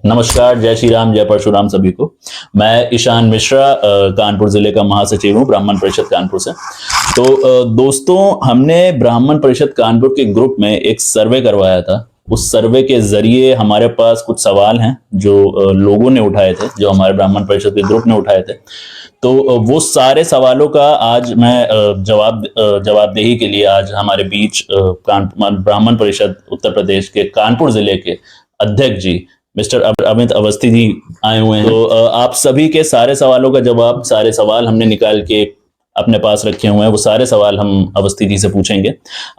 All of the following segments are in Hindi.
नमस्कार, जय श्री राम, जय परशुराम सभी को। मैं ईशान मिश्रा कानपुर जिले का महासचिव हूँ ब्राह्मण परिषद कानपुर से। तो दोस्तों, हमने ब्राह्मण परिषद कानपुर के ग्रुप में एक सर्वे करवाया था। उस सर्वे के जरिए हमारे पास कुछ सवाल हैं जो लोगों ने उठाए थे, जो हमारे ब्राह्मण परिषद के ग्रुप ने उठाए थे। तो वो सारे सवालों का आज मैं जवाबदेही के लिए आज हमारे बीच ब्राह्मण परिषद उत्तर प्रदेश के कानपुर जिले के अध्यक्ष जी मिस्टर अमित अवस्थी जी आए हुए हैं। तो आप सभी के सारे सवालों का जवाब, सारे सवाल हमने निकाल के अपने पास रखे हुए हैं। वो सारे सवाल हम अवस्थी जी से पूछेंगे।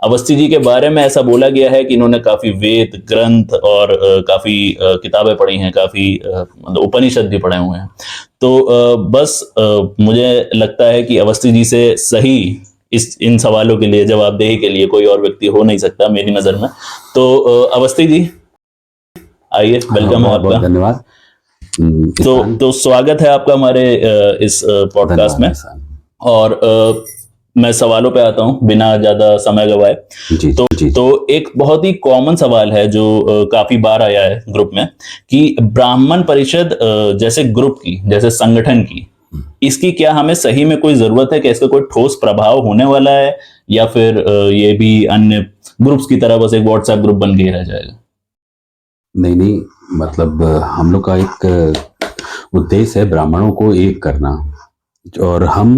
अवस्थी जी के बारे में ऐसा बोला गया है कि इन्होंने काफी वेद ग्रंथ और काफी किताबें पढ़ी हैं, काफी मतलब उपनिषद भी पढ़े हुए हैं। तो बस मुझे लगता है कि अवस्थी जी से सही इन सवालों के लिए जवाबदेही के लिए कोई और व्यक्ति हो नहीं सकता मेरी नजर में। तो अवस्थी जी आइए, वेलकम है आपका। धन्यवाद। तो स्वागत है आपका हमारे इस पॉडकास्ट में। और मैं सवालों पे आता हूं बिना ज्यादा समय गवाए। तो एक बहुत ही कॉमन सवाल है जो काफी बार आया है ग्रुप में कि ब्राह्मण परिषद जैसे ग्रुप की, जैसे संगठन की, इसकी क्या हमें सही में कोई जरूरत है? कि इसका कोई ठोस प्रभाव होने वाला है या फिर ये भी अन्य ग्रुप्स की तरह बस एक व्हाट्सएप ग्रुप बन के रह जाएगा? नहीं, मतलब हम लोग का एक उद्देश्य है ब्राह्मणों को एक करना। और हम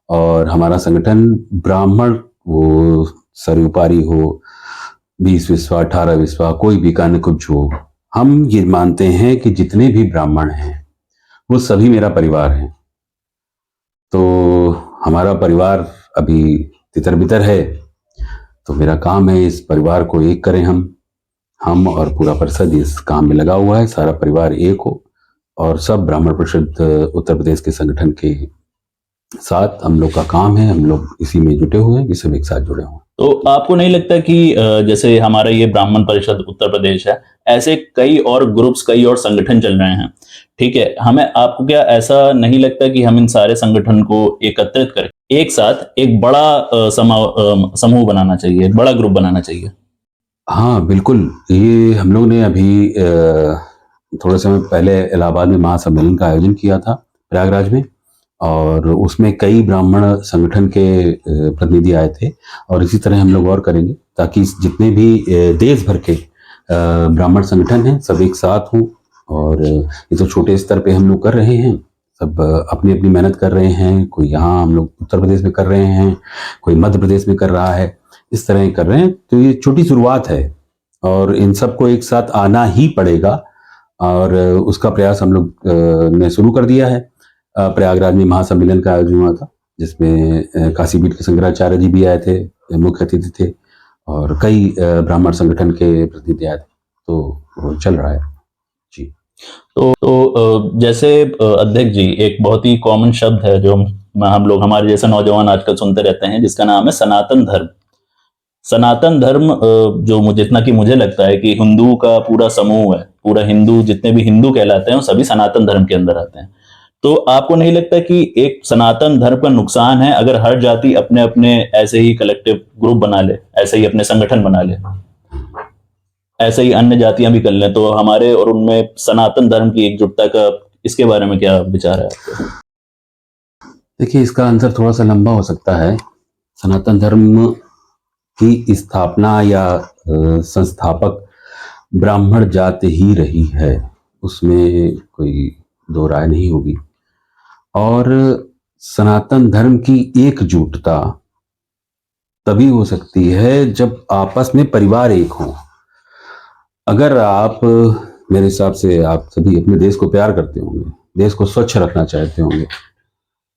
और हमारा संगठन ब्राह्मण, वो सर्वोपरि हो, 20 विश्वा 18 विश्वा, कोई भी कान्य कुछ हो, हम ये मानते हैं कि जितने भी ब्राह्मण हैं वो सभी मेरा परिवार है। तो हमारा परिवार अभी तितर बितर है, तो मेरा काम है इस परिवार को एक करें। हम और पूरा परिषद इस काम में लगा हुआ है, सारा परिवार एक हो और सब ब्राह्मण परिषद उत्तर प्रदेश के संगठन के साथ हम लोग का काम है। हम लोग इसी में जुटे हुए हैं कि सब एक साथ जुड़े हुए। तो आपको नहीं लगता कि जैसे हमारा ये ब्राह्मण परिषद उत्तर प्रदेश है, ऐसे कई और ग्रुप्स, कई और संगठन चल रहे हैं, ठीक है? आपको क्या ऐसा नहीं लगता कि हम इन सारे संगठन को एकत्रित करके एक साथ एक बड़ा समूह बनाना चाहिए, एक बड़ा ग्रुप बनाना चाहिए? हाँ बिल्कुल। ये हम लोग ने अभी थोड़े समय पहले इलाहाबाद में महासम्मेलन का आयोजन किया था, प्रयागराज में, और उसमें कई ब्राह्मण संगठन के प्रतिनिधि आए थे। और इसी तरह हम लोग और करेंगे ताकि जितने भी देश भर के ब्राह्मण संगठन हैं सब एक साथ हों। और ये तो छोटे स्तर पे हम लोग कर रहे हैं, सब अपनी अपनी मेहनत कर रहे हैं। कोई यहाँ हम लोग उत्तर प्रदेश में कर रहे हैं, कोई मध्य प्रदेश में कर रहा है, इस तरह कर रहे हैं। तो ये छोटी शुरुआत है और इन सबको एक साथ आना ही पड़ेगा। और उसका प्रयास हम लोग ने शुरू कर दिया है। प्रयागराज में महासम्मेलन का आयोजन हुआ था, जिसमें काशी पीठ के शंकराचार्य जी भी आए थे, मुख्य अतिथि थे, और कई ब्राह्मण संगठन के प्रतिनिधि आए थे। तो वो चल रहा है जी। तो जैसे अध्यक्ष जी, एक बहुत ही कॉमन शब्द है जो हम लोग, हमारे जैसे नौजवान आजकल सुनते रहते हैं, जिसका नाम है सनातन धर्म। सनातन धर्म जो जितना कि मुझे लगता है कि हिंदू का पूरा समूह है, पूरा हिंदू, जितने भी हिंदू कहलाते हैं वो सभी सनातन धर्म के अंदर आते हैं। तो आपको नहीं लगता कि एक सनातन धर्म का नुकसान है अगर हर जाति अपने अपने ऐसे ही कलेक्टिव ग्रुप बना ले, ऐसे ही अपने संगठन बना ले, ऐसे ही अन्य जातियां भी कर लें, तो हमारे और उनमें सनातन धर्म की एकजुटता का, इसके बारे में क्या विचार है आपका? देखिए, इसका आंसर थोड़ा सा लंबा हो सकता है। सनातन धर्म की स्थापना या संस्थापक ब्राह्मण जाति ही रही है, उसमें कोई दो राय नहीं होगी। और सनातन धर्म की एकजुटता तभी हो सकती है जब आपस में परिवार एक हो। अगर आप, मेरे हिसाब से आप सभी अपने देश को प्यार करते होंगे, देश को स्वच्छ रखना चाहते होंगे,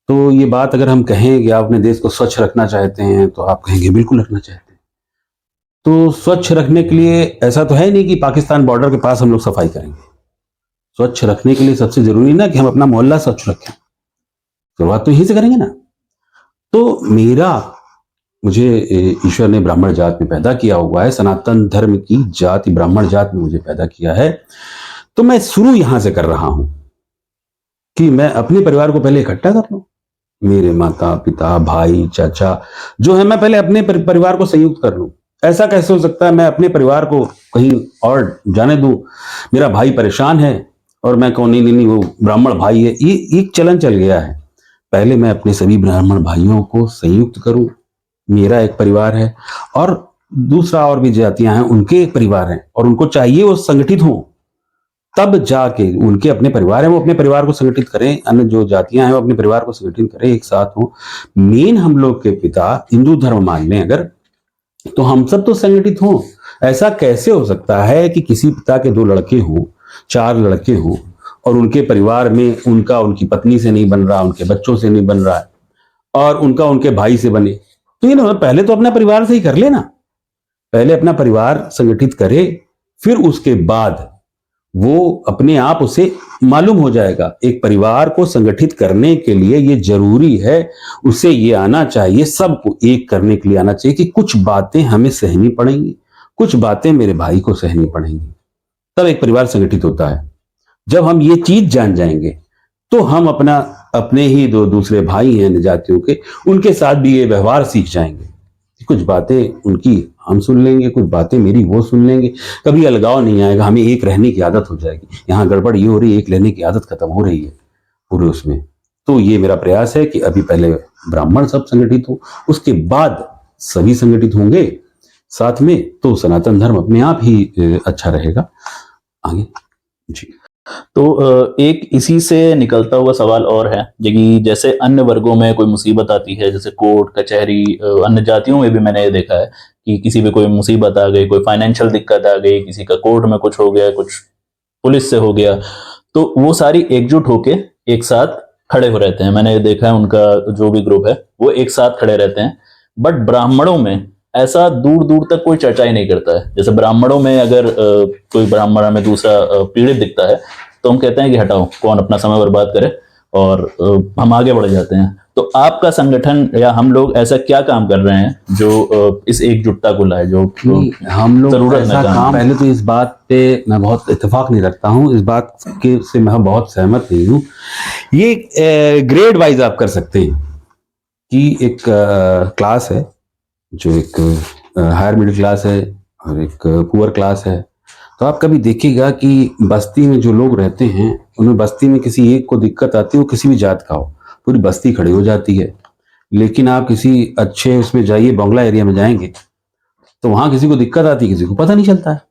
तो ये बात अगर हम कहें कि आप अपने देश को स्वच्छ रखना चाहते हैं, तो आप कहेंगे बिल्कुल रखना चाहते हैं। तो स्वच्छ रखने के लिए ऐसा तो है नहीं कि पाकिस्तान बॉर्डर के पास हम लोग सफाई करेंगे। स्वच्छ रखने के लिए सबसे जरूरी ना कि हम अपना मोहल्ला स्वच्छ रखें, शुरुआत तो यहीं से करेंगे ना। तो मुझे ईश्वर ने ब्राह्मण जात में पैदा किया हुआ है, सनातन धर्म की जाति ब्राह्मण जात में मुझे पैदा किया है। तो मैं शुरू यहां से कर रहा हूं कि मैं अपने परिवार को पहले इकट्ठा कर लूं। मेरे माता पिता भाई चाचा जो है, मैं पहले अपने परिवार को संयुक्त कर लूं। ऐसा कैसे हो सकता है मैं अपने परिवार को कहीं और जाने दूं, मेरा भाई परेशान है और मैं कहूँ नहीं नहीं नहीं वो ब्राह्मण भाई है। ये एक चलन चल गया है। पहले मैं अपने सभी ब्राह्मण भाइयों को संयुक्त करूं, मेरा एक परिवार है, और दूसरा और भी जातियां हैं उनके एक परिवार हैं, और उनको चाहिए वो संगठित हों, तब जाके उनके अपने परिवार है वो अपने परिवार को संगठित करें, अन्य जो जातियां हैं वो अपने परिवार को संगठित करें, एक साथ हो। मेन हम लोग के पिता हिंदू धर्म मान लें अगर, तो हम सब तो संगठित हों। ऐसा कैसे हो सकता है कि किसी पिता के 2 लड़के हों, 4 लड़के हों, और उनके परिवार में उनका उनकी पत्नी से नहीं बन रहा, उनके बच्चों से नहीं बन रहा है, और उनका उनके भाई से बने? तो ये ना, पहले तो अपना परिवार से ही कर लेना, पहले अपना परिवार संगठित करे, फिर उसके बाद वो अपने आप उसे मालूम हो जाएगा। एक परिवार को संगठित करने के लिए ये जरूरी है, उसे ये आना चाहिए, सबको एक करने के लिए आना चाहिए कि कुछ बातें हमें सहनी पड़ेंगी, कुछ बातें मेरे भाई को सहनी पड़ेंगी, तब एक परिवार संगठित होता है। जब हम ये चीज जान जाएंगे तो हम अपना अपने ही 2 दूसरे भाई हैं जातियों के, उनके साथ भी ये व्यवहार सीख जाएंगे। कुछ बातें उनकी हम सुन लेंगे, कुछ बातें मेरी वो सुन लेंगे, कभी अलगाव नहीं आएगा, हमें एक रहने की आदत हो जाएगी। यहाँ गड़बड़ ये हो रही है, एक रहने की आदत खत्म हो रही है पूरे उसमें। तो ये मेरा प्रयास है कि अभी पहले ब्राह्मण सब संगठित हो, उसके बाद सभी संगठित होंगे साथ में, तो सनातन धर्म अपने आप ही अच्छा रहेगा आगे। जी। तो एक इसी से निकलता हुआ सवाल और है कि जैसे अन्य वर्गों में कोई मुसीबत आती है, जैसे कोर्ट कचहरी, अन्य जातियों में भी मैंने ये देखा है कि किसी पे कोई मुसीबत आ गई, कोई फाइनेंशियल दिक्कत आ गई, किसी का कोर्ट में कुछ हो गया, कुछ पुलिस से हो गया, तो वो सारी एकजुट होके एक साथ खड़े हो रहते हैं। मैंने ये देखा है, उनका जो भी ग्रुप है वो एक साथ खड़े रहते हैं। बट ब्राह्मणों में ऐसा दूर दूर तक कोई चर्चा ही नहीं करता है। जैसे ब्राह्मणों में अगर कोई ब्राह्मण हमें दूसरा पीड़ित दिखता है तो हम कहते हैं कि हटाओ, कौन अपना समय बर्बाद करे, और हम आगे बढ़ जाते हैं। तो आपका संगठन या हम लोग ऐसा क्या काम कर रहे हैं जो इस एकजुटता को लाए, जो हम लोग जरूरत ऐसा में काम, पहले तो इस बात पे मैं बहुत इत्तेफाक नहीं रखता हूँ, इस बात के से मैं बहुत सहमत नहीं हूँ। ये ग्रेड वाइज आप कर सकते हैं कि एक क्लास है जो एक हायर मिडिल क्लास है और एक पुअर क्लास है। तो आप कभी देखिएगा कि बस्ती में जो लोग रहते हैं उनमें बस्ती में किसी एक को दिक्कत आती है, वो किसी भी जात का हो, पूरी बस्ती खड़ी हो जाती है। लेकिन आप किसी अच्छे उसमें जाइए, बंगला एरिया में जाएंगे तो वहां किसी को दिक्कत आती है, किसी को पता नहीं चलता है,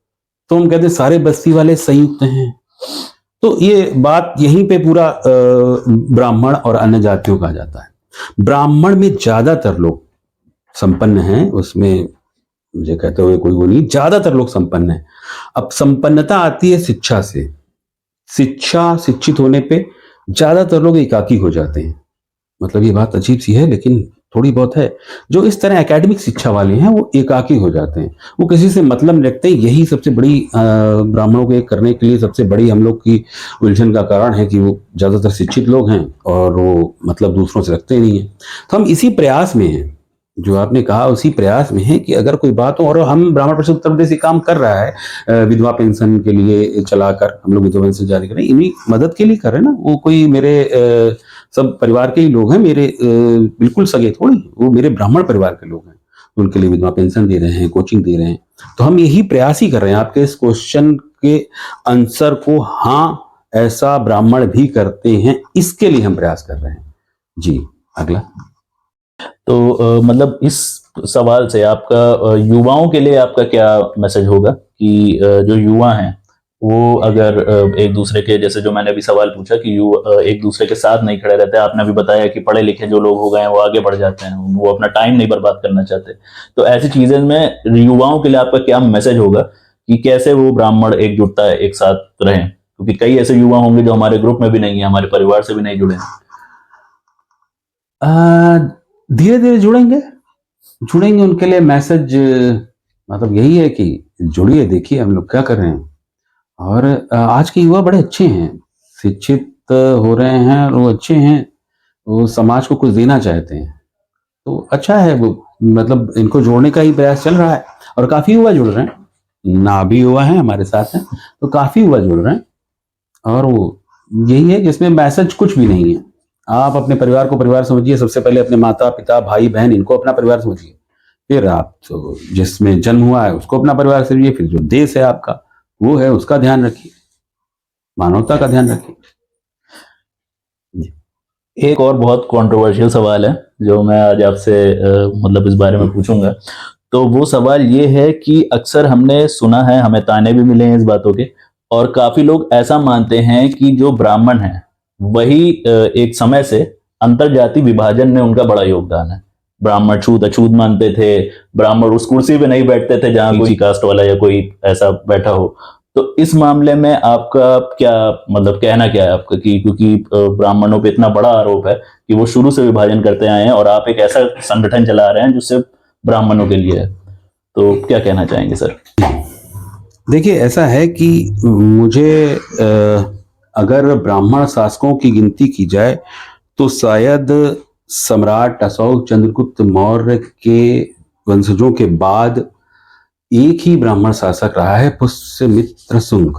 तो हम कहते हैं सारे बस्ती वाले संयुक्त हैं। तो ये बात यहीं पे पूरा ब्राह्मण और अन्य जातियों का आ जाता है। ब्राह्मण में ज्यादातर लोग संपन्न हैं, उसमें मुझे कहते हुए कोई वो नहीं, ज्यादातर लोग संपन्न हैं। अब संपन्नता आती है शिक्षा से, शिक्षित होने पे ज्यादातर लोग एकाकी हो जाते हैं। मतलब ये बात अजीब सी है लेकिन थोड़ी बहुत है। जो इस तरह एकेडमिक शिक्षा वाले हैं वो एकाकी हो जाते हैं, वो किसी से मतलब नहीं रखते। यही सबसे बड़ी ब्राह्मणों के करने के लिए सबसे बड़ी हम लोग की उलझन का कारण है कि वो ज्यादातर शिक्षित लोग हैं और वो मतलब दूसरों से रखते नहीं है। तो हम इसी प्रयास में हैं, जो आपने कहा उसी प्रयास में है कि अगर कोई बात हो, और हम ब्राह्मण परिषद उत्तर प्रदेश काम कर रहा है विधवा पेंशन के लिए चलाकर, हम लोग विधवा पेंशन जारी कर रहे हैं, इन्हीं मदद के लिए कर रहे हैं ना। वो कोई मेरे सब परिवार के ही लोग हैं, मेरे बिल्कुल सगे थोड़ी, वो मेरे ब्राह्मण परिवार के लोग हैं, उनके लिए विधवा पेंशन दे रहे हैं, कोचिंग दे रहे हैं। तो हम यही प्रयास ही कर रहे हैं। आपके इस क्वेश्चन के आंसर को, हाँ ऐसा ब्राह्मण भी करते हैं, इसके लिए हम प्रयास कर रहे हैं। जी, अगला। तो मतलब इस सवाल से आपका युवाओं के लिए आपका क्या मैसेज होगा कि जो युवा हैं वो अगर एक दूसरे के, जैसे जो मैंने अभी सवाल पूछा कि एक दूसरे के साथ नहीं खड़े रहते, आपने अभी बताया कि पढ़े लिखे जो लोग हो गए हैं वो आगे बढ़ जाते हैं, वो अपना टाइम नहीं बर्बाद करना चाहते, तो ऐसी चीजें में युवाओं के लिए आपका क्या मैसेज होगा कि कैसे वो ब्राह्मण एकजुटता है एक साथ रहें? क्योंकि कई ऐसे युवा होंगे जो हमारे ग्रुप में भी नहीं है, हमारे परिवार से भी नहीं जुड़े हैं। धीरे धीरे जुड़ेंगे, उनके लिए मैसेज मतलब यही है कि जुड़िए, देखिए हम लोग क्या कर रहे हैं। और आज के युवा बड़े अच्छे हैं, शिक्षित हो रहे हैं और वो अच्छे हैं, वो समाज को कुछ देना चाहते हैं, तो अच्छा है वो। मतलब इनको जोड़ने का ही प्रयास चल रहा है और काफी युवा जुड़ रहे हैं, ना भी युवा है हमारे साथ हैं, तो काफी युवा जुड़ रहे हैं। और वो यही है कि इसमें मैसेज कुछ भी नहीं है। आप अपने परिवार को परिवार समझिए, सबसे पहले अपने माता पिता भाई बहन इनको अपना परिवार समझिए, फिर आप तो जिसमें जन्म हुआ है उसको अपना परिवार समझिए, फिर जो देश है आपका वो है उसका ध्यान रखिए, मानवता का ध्यान रखिए। एक और बहुत कंट्रोवर्शियल सवाल है जो मैं आज आपसे मतलब इस बारे में पूछूंगा। तो वो सवाल ये है कि अक्सर हमने सुना है, हमें ताने भी मिले हैं इस बातों के, और काफी लोग ऐसा मानते हैं कि जो ब्राह्मण है वही एक समय से अंतर जाति विभाजन में उनका बड़ा योगदान है। ब्राह्मण छूत अछूत मानते थे, ब्राह्मण उस कुर्सी पे नहीं बैठते थे जहां कोई कास्ट वाला या कोई ऐसा बैठा हो। तो इस मामले में आपका क्या मतलब कहना क्या है आपका, कि क्योंकि ब्राह्मणों पे इतना बड़ा आरोप है कि वो शुरू से विभाजन करते आए हैं और आप एक ऐसा संगठन चला रहे हैं जो सिर्फ ब्राह्मणों के लिए है, तो क्या कहना चाहेंगे सर? देखिए ऐसा है कि मुझे अगर ब्राह्मण शासकों की गिनती की जाए तो शायद सम्राट अशोक चंद्रगुप्त मौर्य के वंशजों के बाद एक ही ब्राह्मण शासक रहा है, पुष्यमित्र शुंग।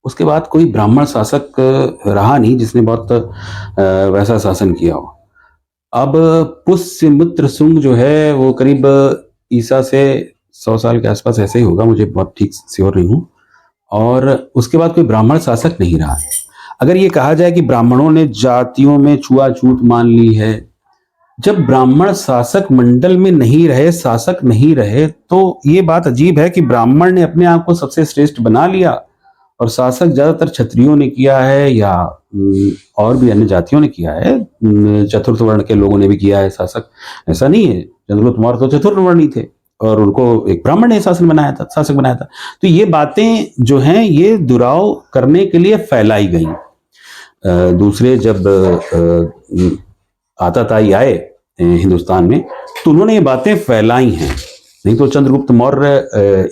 उसके बाद कोई ब्राह्मण शासक रहा नहीं जिसने बहुत वैसा शासन किया हो। अब पुष्यमित्र शुंग जो है वो करीब ईसा से 100 साल के आसपास ऐसे ही होगा, मुझे बहुत ठीक श्योर नहीं हूं। और उसके बाद कोई ब्राह्मण शासक नहीं रहा। अगर ये कहा जाए कि ब्राह्मणों ने जातियों में छुआछूत मान ली है, जब ब्राह्मण शासक मंडल में नहीं रहे, शासक नहीं रहे, तो ये बात अजीब है कि ब्राह्मण ने अपने आप को सबसे श्रेष्ठ बना लिया और शासक ज्यादातर क्षत्रियों ने किया है या और भी अन्य जातियों ने किया है, चतुर्थ वर्ण के लोगों ने भी किया है शासक। ऐसा नहीं है, चंद्रगुप्त मौर्य तो चतुर्थ वर्णी थे और उनको एक ब्राह्मण ने शासक बनाया था। तो ये बातें जो हैं ये दुराव करने के लिए फैलाई गई। दूसरे जब आताताई आए हिंदुस्तान में तो उन्होंने ये बातें फैलाई हैं। नहीं तो चंद्रगुप्त मौर्य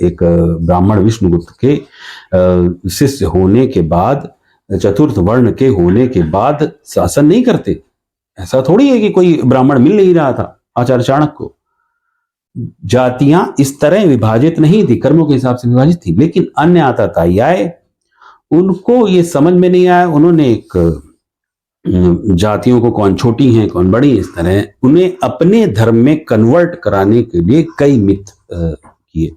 एक ब्राह्मण विष्णुगुप्त के शिष्य होने के बाद, चतुर्थ वर्ण के होने के बाद शासन नहीं करते। ऐसा थोड़ी है कि कोई ब्राह्मण मिल नहीं रहा था आचार्य चाणक्य को। जातियां इस तरह विभाजित नहीं थी, कर्मों के हिसाब से विभाजित थी। लेकिन अन्य आताताई आए, उनको ये समझ में नहीं आया। उन्होंने एक जातियों को कौन छोटी हैं कौन बड़ी, इस तरह उन्हें अपने धर्म में कन्वर्ट कराने के लिए कई मिथ किए।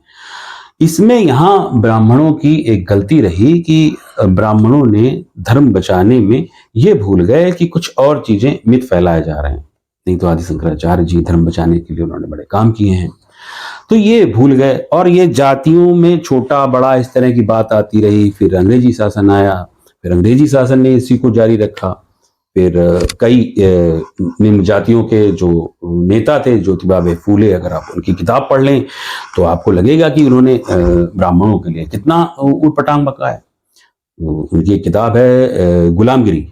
इसमें यहां ब्राह्मणों की एक गलती रही कि ब्राह्मणों ने धर्म बचाने में ये भूल गए कि कुछ और चीजें मिथ फैलाए जा रहे हैं। नहीं तो आदि शंकराचार्य जी धर्म बचाने के लिए उन्होंने बड़े काम किए हैं, तो ये भूल गए। और ये जातियों में छोटा बड़ा इस तरह की बात आती रही। फिर अंग्रेजी शासन आया, फिर अंग्रेजी शासन ने इसी को जारी रखा। फिर कई निम्न जातियों के जो नेता थे, ज्योतिबा फूले, अगर आप उनकी किताब पढ़ लें तो आपको लगेगा कि उन्होंने ब्राह्मणों के लिए कितना ऊटपटांग बका है। उनकी एक किताब है गुलामगिरी,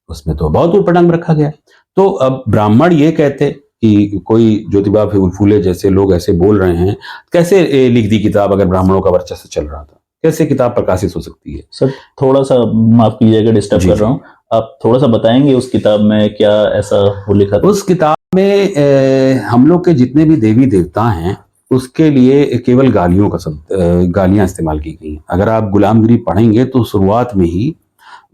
उसमें तो बहुत ऊटपटांग रखा गया। तो अब ब्राह्मण ये कहते कि कोई ज्योतिबा फूले जैसे लोग ऐसे बोल रहे हैं, कैसे लिख दी किताब अगर ब्राह्मणों का वर्चस्व चल रहा था? कैसे किताब प्रकाशित हो सकती है? सर थोड़ा सा माफ कीजिएगा, डिस्टर्ब कर रहा हूँ, आप थोड़ा सा बताएंगे उस किताब में क्या ऐसा वो लिखा था? उस किताब में हम लोग के जितने भी देवी देवता हैं उसके लिए केवल गालियों का शब्द, गालियां इस्तेमाल की गई हैं। अगर आप गुलामगिरी पढ़ेंगे तो शुरुआत में ही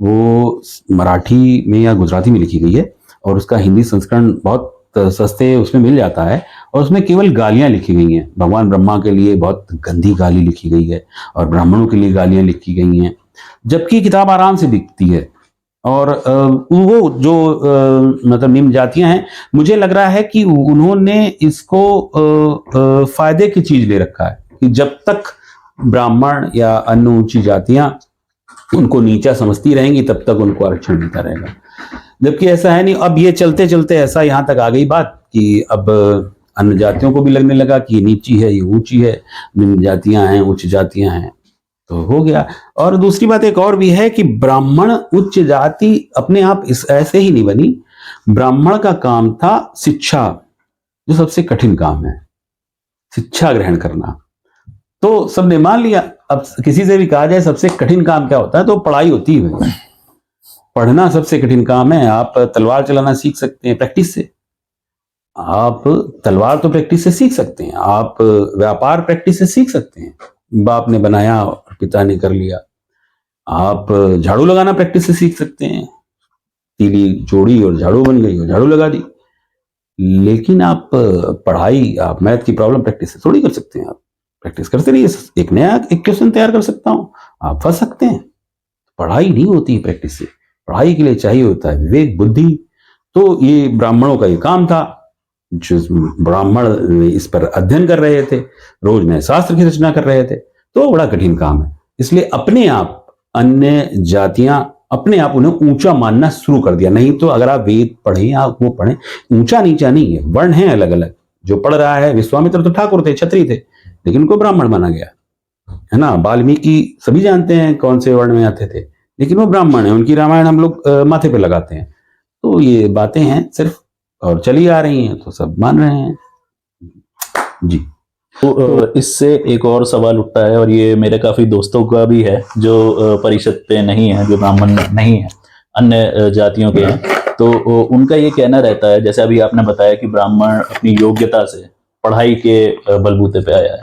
वो मराठी में या गुजराती में लिखी गई है और उसका हिंदी संस्करण बहुत सस्ते उसमें मिल जाता है, और उसमें केवल गालियां लिखी गई हैं। भगवान ब्रह्मा के लिए बहुत गंदी गाली लिखी गई है और ब्राह्मणों के लिए गालियां लिखी गई हैं, जबकि किताब आराम से बिकती है। और वो जो मतलब निम्न जातियां हैं, मुझे लग रहा है कि उन्होंने इसको फायदे की चीज ले रखा है कि जब तक ब्राह्मण या अन्य ऊंची जातियां उनको नीचा समझती रहेंगी तब तक उनको आरक्षण मिलता रहेगा। जबकि ऐसा है नहीं। अब ये चलते चलते ऐसा यहां तक आ गई बात कि अब अन्य जातियों को भी लगने लगा कि ये नीची है, ये ऊंची है, निम्न जातियां हैं, उच्च जातियां हैं, तो हो गया। और दूसरी बात एक और भी है कि ब्राह्मण उच्च जाति अपने आप इस ऐसे ही नहीं बनी। ब्राह्मण का काम था शिक्षा, जो सबसे कठिन काम है, शिक्षा ग्रहण करना। तो सबने मान लिया। अब किसी से भी कहा जाए सबसे कठिन काम क्या होता है तो पढ़ाई होती है। पढ़ना सबसे कठिन काम है। आप तलवार चलाना सीख सकते हैं प्रैक्टिस से, आप तलवार तो प्रैक्टिस से सीख सकते हैं, आप व्यापार प्रैक्टिस से सीख सकते हैं, बाप ने बनाया और पिता ने कर लिया। आप झाड़ू लगाना प्रैक्टिस से सीख सकते हैं, तीली जोड़ी और झाड़ू बन गई और झाड़ू लगा दी। लेकिन आप पढ़ाई, आप मैथ की प्रॉब्लम प्रैक्टिस थोड़ी कर सकते हैं। आप प्रैक्टिस करते रहिए, एक नया एक क्वेश्चन तैयार कर सकता हूं, आप फंस सकते हैं। पढ़ाई नहीं होती है प्रैक्टिस से, पढ़ाई के लिए चाहिए होता है विवेक, बुद्धि। तो ये ब्राह्मणों का ये काम था, जो ब्राह्मण इस पर अध्ययन कर रहे थे, रोज नए शास्त्र की रचना कर रहे थे, तो बड़ा कठिन काम है। इसलिए अपने आप अन्य जातियां अपने आप उन्हें ऊंचा मानना शुरू कर दिया। नहीं तो अगर आप वेद पढ़ें, आप वो पढ़ें, ऊंचा नीचा नहीं है, वर्ण है अलग अलग। जो पढ़ रहा है, विश्वामित्र तो ठाकुर थे, क्षत्रिय थे, लेकिन उनको ब्राह्मण माना गया, है ना। वाल्मीकि सभी जानते हैं कौन से वर्ण में आते थे, लेकिन वो ब्राह्मण है, उनकी रामायण हम लोग माथे पे लगाते हैं। तो ये बातें हैं सिर्फ, और चली आ रही हैं, तो सब मान रहे हैं जी। तो इससे एक और सवाल उठता है, और ये मेरे काफी दोस्तों का भी है जो परिषद पे नहीं है, जो ब्राह्मण नहीं है, अन्य जातियों के हैं। तो उनका ये कहना रहता है, जैसे अभी आपने बताया कि ब्राह्मण अपनी योग्यता से, पढ़ाई के बलबूते पे आया है।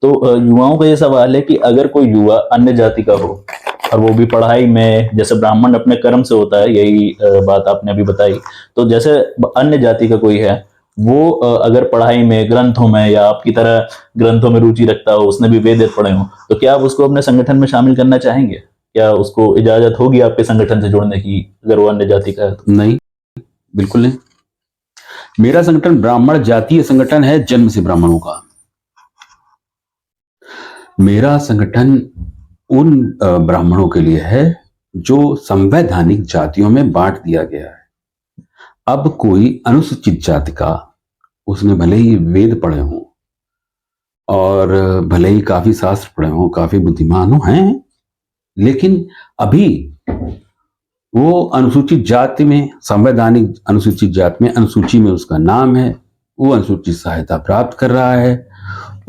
तो युवाओं का ये सवाल है कि अगर कोई युवा अन्य जाति का हो और वो भी पढ़ाई में, जैसे ब्राह्मण अपने कर्म से होता है, यही बात आपने अभी बताई, तो जैसे अन्य जाति का कोई है, वो अगर पढ़ाई में, ग्रंथों में, या आपकी तरह ग्रंथों में रुचि रखता हो, उसने भी वेद पढ़े हो, तो क्या आप उसको अपने संगठन में शामिल करना चाहेंगे? क्या उसको इजाजत होगी आपके संगठन से जुड़ने की, अगर वो अन्य जाति का है तो? नहीं, बिल्कुल नहीं। मेरा संगठन ब्राह्मण जातीय संगठन है, जन्म से ब्राह्मणों का। मेरा संगठन उन ब्राह्मणों के लिए है जो संवैधानिक जातियों में बांट दिया गया है। अब कोई अनुसूचित जाति का, उसने भले ही वेद पढ़े हों और भले ही काफी शास्त्र पढ़े हों, काफी बुद्धिमान हो हैं, लेकिन अभी वो अनुसूचित जाति में, संवैधानिक अनुसूचित जाति में, अनुसूची में उसका नाम है, वो अनुसूचित सहायता प्राप्त कर रहा है,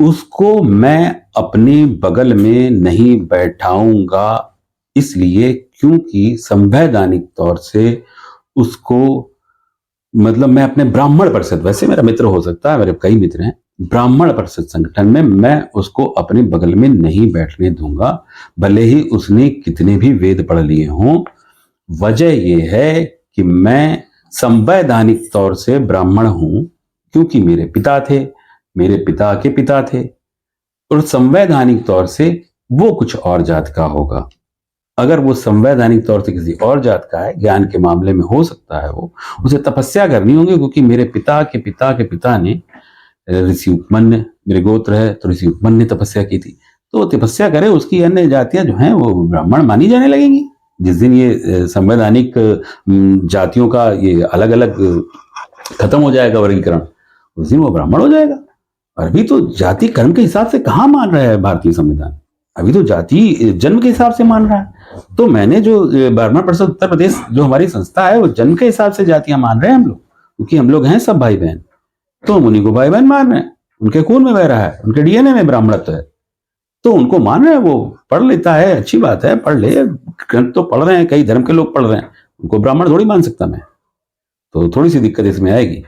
उसको मैं अपने बगल में नहीं बैठाऊंगा। इसलिए क्योंकि संवैधानिक तौर से उसको, मतलब मैं अपने ब्राह्मण परिषद, वैसे मेरा मित्र हो सकता है, मेरे कई मित्र हैं, ब्राह्मण परिषद संगठन में मैं उसको अपने बगल में नहीं बैठने दूंगा, भले ही उसने कितने भी वेद पढ़ लिए हों। वजह यह है कि मैं संवैधानिक तौर से ब्राह्मण हूं, क्योंकि मेरे पिता थे, मेरे पिता के पिता थे, और संवैधानिक तौर से वो कुछ और जात का होगा। अगर वो संवैधानिक तौर से किसी और जात का है, ज्ञान के मामले में हो सकता है वो, उसे तपस्या करनी होगी, क्योंकि मेरे पिता के पिता के पिता ने, ऋषि उपमन्य, मेरे गोत्र है तो ऋषि उपमन्य ने तपस्या की थी, तो तपस्या करे, उसकी अन्य जातियां जो हैं वो ब्राह्मण मानी जाने लगेंगी। जिस दिन ये संवैधानिक जातियों का ये अलग अलग खत्म हो जाएगा वर्गीकरण, उस दिन वो ब्राह्मण हो जाएगा। और अभी तो जाति कर्म के हिसाब से कहाँ मान रहा है भारतीय संविधान, अभी तो जाति जन्म के हिसाब से मान रहा है। तो मैंने जो ब्राह्मण परिषद उत्तर प्रदेश जो हमारी संस्था है, वो जन्म के हिसाब से जातियां मान रहे हैं हम लोग, क्योंकि हम लोग हैं सब भाई बहन, तो हम उन्हीं को भाई बहन मान रहे हैं, उनके खून में बह रहा है, उनके डीएनए में ब्राह्मणत्व है, तो उनको मान रहे हैं। वो पढ़ लेता है, अच्छी बात है, पढ़ ले, ग्रंथ तो पढ़ रहे हैं, कई धर्म के लोग पढ़ रहे हैं, उनको ब्राह्मण थोड़ी मान सकता मैं, तो थोड़ी सी दिक्कत इसमें आएगी।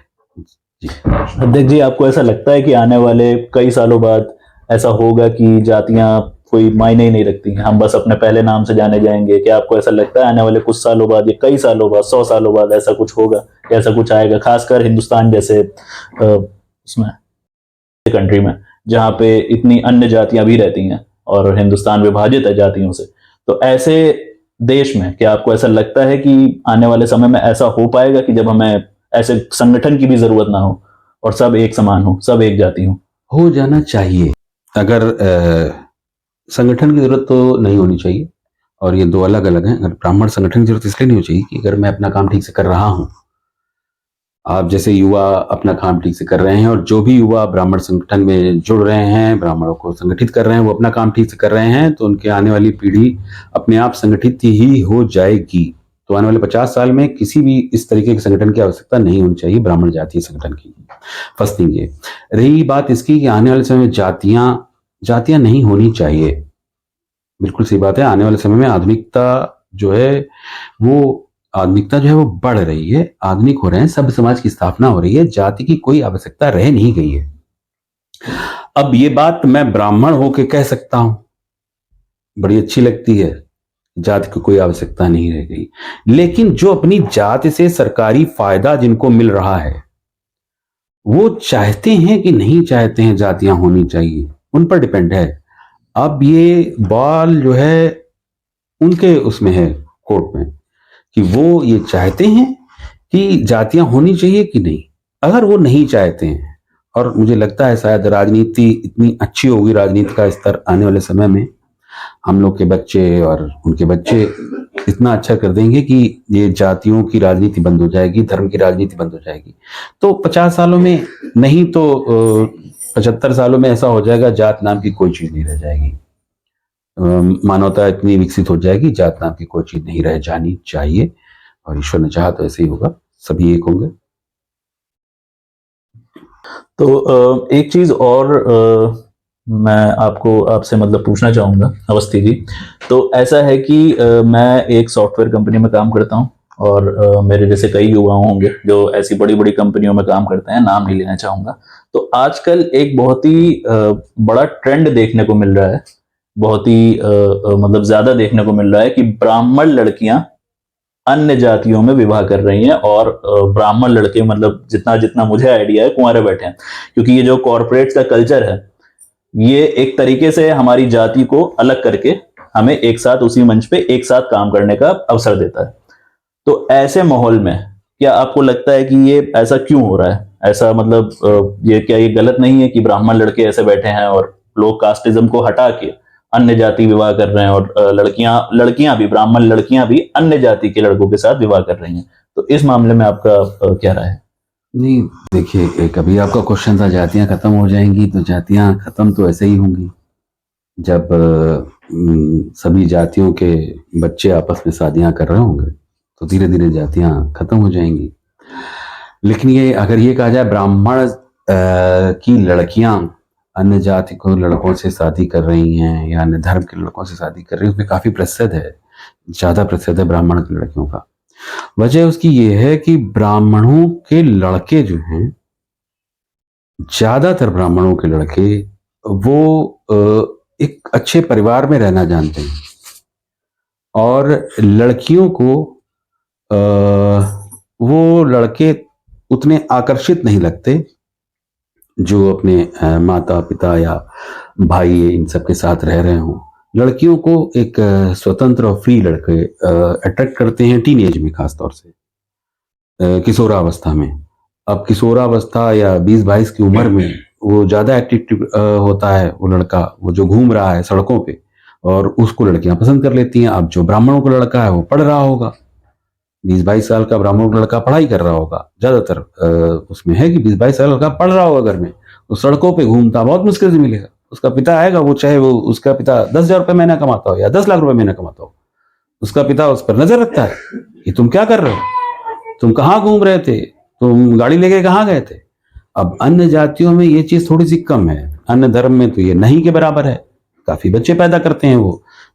अध्यक्ष जी, आपको ऐसा लगता है कि आने वाले कई सालों बाद ऐसा होगा कि जातियां कोई मायने ही नहीं रखती हैं, हम बस अपने पहले नाम से जाने जाएंगे? क्या आपको ऐसा लगता है आने वाले कुछ सालों बाद, या कई सालों बाद, 100 सालों बाद ऐसा कुछ होगा, ऐसा कुछ आएगा, खासकर हिंदुस्तान जैसे उसमें, कंट्री में, जहाँ पे इतनी अन्य जातियां भी रहती हैं और हिंदुस्तान विभाजित है जातियों से, तो ऐसे देश में क्या आपको ऐसा लगता है कि आने वाले समय में ऐसा हो पाएगा कि जब हमें ऐसे संगठन की भी जरूरत ना हो और सब एक समान हो, सब एक जाति हो जाना चाहिए। अगर संगठन की जरूरत तो नहीं होनी चाहिए, और ये दो अलग अलग हैं। अगर ब्राह्मण संगठन की जरूरत इसलिए नहीं होनी चाहिए कि अगर मैं अपना काम ठीक से कर रहा हूं, आप जैसे युवा अपना काम ठीक से कर रहे हैं, और जो भी युवा ब्राह्मण संगठन में जुड़ रहे हैं, ब्राह्मणों को संगठित कर रहे हैं, वो अपना काम ठीक से कर रहे हैं, तो उनके आने वाली पीढ़ी अपने आप संगठित ही हो जाएगी। तो आने वाले 50 साल में किसी भी इस तरीके के संगठन की आवश्यकता नहीं होनी चाहिए ब्राह्मण जातीय संगठन की। फर्स्ट थिंग ये रही बात इसकी कि आने वाले समय में जातियां नहीं होनी चाहिए, बिल्कुल सही बात है। आने वाले समय में आधुनिकता जो है वो बढ़ रही है, आधुनिक हो रहे हैं, सभ्य समाज की स्थापना हो रही है, जाति की कोई आवश्यकता रह नहीं गई है। अब ये बात मैं ब्राह्मण होके कह सकता हूं, बड़ी अच्छी लगती है, जाति की कोई आवश्यकता नहीं रह गई। लेकिन जो अपनी जाति से सरकारी फायदा जिनको मिल रहा है, वो चाहते हैं कि नहीं चाहते हैं जातियां होनी चाहिए, उन पर डिपेंड है। अब ये बॉल जो है उनके उसमें है, कोर्ट में, कि वो ये चाहते हैं कि जातियां होनी चाहिए कि नहीं। अगर वो नहीं चाहते हैं, और मुझे लगता है शायद राजनीति इतनी अच्छी होगी, राजनीति का स्तर आने वाले समय में हम लोग के बच्चे और उनके बच्चे इतना अच्छा कर देंगे कि ये जातियों की राजनीति बंद हो जाएगी, धर्म की राजनीति बंद हो जाएगी। तो 50 सालों में नहीं तो 75 सालों में ऐसा हो जाएगा, जात नाम की कोई चीज नहीं रह जाएगी। मानवता इतनी विकसित हो जाएगी, जात नाम की कोई चीज नहीं रह जानी चाहिए, और ईश्वर ने चाहा तो ऐसे ही होगा, सभी एक होंगे। तो एक चीज और मैं आपसे मतलब पूछना चाहूंगा अवस्थी जी। तो ऐसा है कि मैं एक सॉफ्टवेयर कंपनी में काम करता हूं, और मेरे जैसे कई युवा होंगे जो ऐसी बड़ी बड़ी कंपनियों में काम करते हैं, नाम नहीं लेना चाहूंगा। तो आजकल एक बहुत ही बड़ा ट्रेंड देखने को मिल रहा है, बहुत ही मतलब ज्यादा देखने को मिल रहा है कि ब्राह्मण लड़कियां अन्य जातियों में विवाह कर रही हैं, और ब्राह्मण लड़के मतलब जितना जितना मुझे आइडिया है कुंवारे बैठे हैं, क्योंकि ये जो कॉर्पोरेट का कल्चर है ये एक तरीके से हमारी जाति को अलग करके हमें एक साथ उसी मंच पे एक साथ काम करने का अवसर देता है। तो ऐसे माहौल में क्या आपको लगता है कि ये ऐसा क्यों हो रहा है? ऐसा मतलब ये क्या ये गलत नहीं है कि ब्राह्मण लड़के ऐसे बैठे हैं और लोग कास्टिज्म को हटा के अन्य जाति विवाह कर रहे हैं, और लड़कियां भी, ब्राह्मण लड़कियां भी अन्य जाति के लड़कों के साथ विवाह कर रही हैं? तो इस मामले में आपका क्या राय है? नहीं, देखिए, कभी आपका क्वेश्चन था जातियां खत्म हो जाएंगी, तो जातियां खत्म तो ऐसे ही होंगी जब सभी जातियों के बच्चे आपस में शादियां कर रहे होंगे, तो धीरे धीरे जातियां खत्म हो जाएंगी। लेकिन ये अगर ये कहा जाए ब्राह्मण की लड़कियां अन्य जाति को लड़कों से शादी कर रही हैं या अन्य धर्म के लड़कों से शादी कर रही हैं, उसमें काफी प्रतिशत है, ज्यादा प्रतिशत है ब्राह्मण की लड़कियों का। वजह उसकी ये है कि ब्राह्मणों के लड़के जो हैं, ज्यादातर ब्राह्मणों के लड़के वो एक अच्छे परिवार में रहना जानते हैं, और लड़कियों को वो लड़के उतने आकर्षित नहीं लगते जो अपने माता पिता या भाई इन सब के साथ रह रहे हों। लड़कियों को एक स्वतंत्र और फ्री लड़के अट्रैक्ट करते हैं, टीन एज में खासतौर से, किशोरावस्था में। अब किशोरावस्था या 20-22 की उम्र में वो ज्यादा एक्टिव होता है, वो लड़का, वो जो घूम रहा है सड़कों पे, और उसको लड़कियां पसंद कर लेती हैं। अब जो ब्राह्मणों का लड़का है वो पढ़ रहा होगा, 20-22 साल का ब्राह्मणों का लड़का पढ़ाई कर रहा होगा, ज्यादातर उसमें है कि 20-22 साल का पढ़ रहा होगा घर में, वो सड़कों पे घूमता बहुत मुश्किल से मिलेगा। उसका पिता आएगा, वो चाहे वो उसका पिता 10,000 रुपये महीना कमाता हो या 10 लाख रुपए महीना कमाता हो, उसका पिता उस पर नजर रखता है कि तुम क्या कर रहे हो, तुम कहाँ घूम रहे थे, तुम गाड़ी लेके कहाँ गए थे। अब अन्य जातियों में ये चीज थोड़ी सी कम है, अन्य धर्म में तो ये नहीं के बराबर है, काफी बच्चे पैदा करते हैं वो,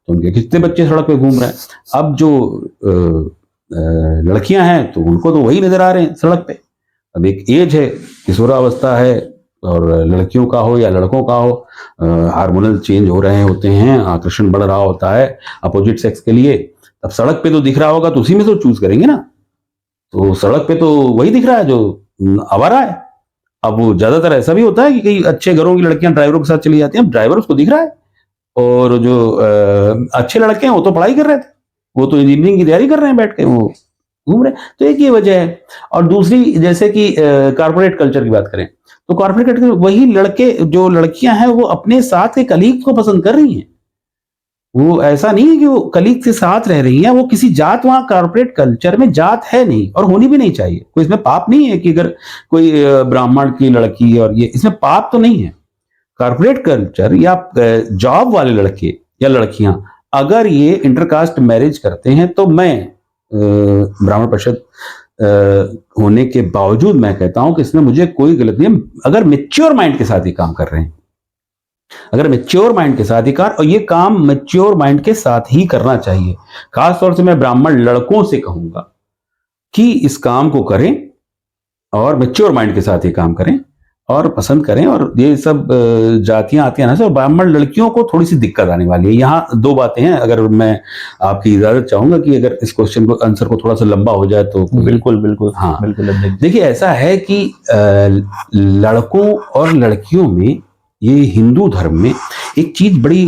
तो उनके कितने बच्चे सड़क पे घूम रहे हैं। अब जो लड़कियां हैं तो उनको तो वही नजर आ रहे हैं सड़क पे। अब एक एज है, किशोरावस्था है, और लड़कियों का हो या लड़कों का हो, हार्मोनल चेंज हो रहे होते हैं, आकर्षण बढ़ रहा होता है अपोजिट सेक्स के लिए। अब सड़क पे तो दिख रहा होगा तो उसी में तो चूज करेंगे ना, तो सड़क पे तो वही दिख रहा है जो आवारा है। अब वो ज्यादातर ऐसा भी होता है कि कई अच्छे घरों की लड़कियां ड्राइवरों के साथ चली जाती हैं, ड्राइवर उसको दिख रहा है, और जो अच्छे लड़के हैं वो तो पढ़ाई कर रहे थे, वो तो इंजीनियरिंग की तैयारी कर रहे हैं बैठ के, वो घूम रहे हैं। तो एक ये वजह है। और दूसरी, जैसे कि कॉर्पोरेट कल्चर की बात करें, तो कॉर्पोरेट कल्चर वही लड़के, जो लड़कियां हैं वो अपने साथ के कलीग को पसंद कर रही हैं। वो ऐसा नहीं है कि वो कलीग के साथ रह रही हैं, वो किसी जात, वहां कॉर्पोरेट कल्चर में जात है नहीं, और होनी भी नहीं चाहिए। कोई इसमें पाप नहीं है कि अगर कोई ब्राह्मण की लड़की, और ये इसमें पाप तो नहीं है। कॉर्पोरेट कल्चर या जॉब वाले लड़के या लड़कियां अगर ये इंटरकास्ट मैरिज करते हैं, तो मैं ब्राह्मण परिषद होने के बावजूद मैं कहता हूं कि इसमें मुझे कोई गलत नहीं है, अगर मेच्योर माइंड के साथ ये काम कर रहे हैं, अगर मेच्योर माइंड के साथ ही और ये काम मेच्योर माइंड के साथ ही करना चाहिए। खासतौर से मैं ब्राह्मण लड़कों से कहूंगा कि इस काम को करें और मेच्योर माइंड के साथ ये काम करें, और पसंद करें। और ये सब जातियां आती हैं ना सर, ब्राह्मण लड़कियों को थोड़ी सी दिक्कत आने वाली है। यहाँ दो बातें हैं, अगर मैं आपकी इजाजत चाहूंगा कि अगर इस क्वेश्चन को आंसर को थोड़ा सा लंबा हो जाए तो बिल्कुल बिल्कुल हाँ बिल्कुल अध्यक्ष जी। देखिए, ऐसा है कि लड़कों और लड़कियों में, ये हिंदू धर्म में एक चीज बड़ी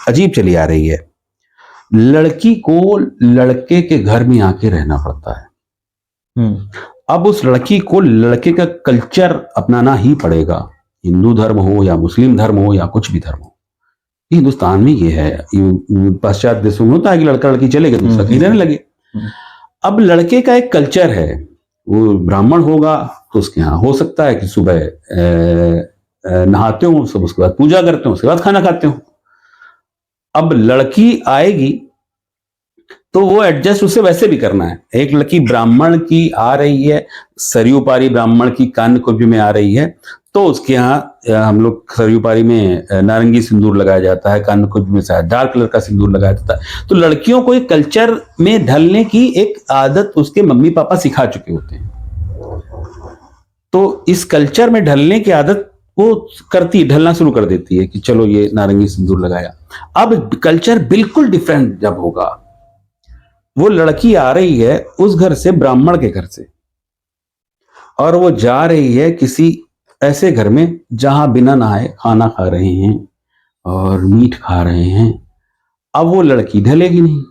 अजीब चली आ रही है। लड़की को लड़के के घर में आके रहना पड़ता है। अब उस लड़की को लड़के का कल्चर अपनाना ही पड़ेगा, हिंदू धर्म हो या मुस्लिम धर्म हो या कुछ भी धर्म हो। हिंदुस्तान में ये है, पाश्चात्य देशों में होता है कि लड़का लड़की चले गए दूसरा कहीं रहने लगे। अब लड़के का एक कल्चर है, वो ब्राह्मण होगा तो उसके यहाँ हो सकता है कि सुबह नहाते हो, सब उसके बाद पूजा करते हो, उसके बाद खाना खाते हो। अब लड़की आएगी तो वो एडजस्ट उसे वैसे भी करना है। एक लड़की ब्राह्मण की आ रही है, सरयू पारी ब्राह्मण की कान्यकुब्ज में आ रही है, तो उसके यहाँ हम लोग सरयू पारी में नारंगी सिंदूर लगाया जाता है, कान्यकुब्ज में शायद डार्क कलर का सिंदूर लगाया जाता है। तो लड़कियों को एक कल्चर में ढलने की एक आदत उसके मम्मी पापा सिखा चुके होते हैं, तो इस कल्चर में ढलने की आदत वो करती, ढलना शुरू कर देती है कि चलो ये नारंगी सिंदूर लगाया। अब कल्चर बिल्कुल डिफरेंट जब होगा, वो लड़की आ रही है उस घर से, ब्राह्मण के घर से, और वो जा रही है किसी ऐसे घर में जहां बिना नहाए खाना खा रहे हैं और मीट खा रहे हैं। अब वो लड़की ढलेगी नहीं।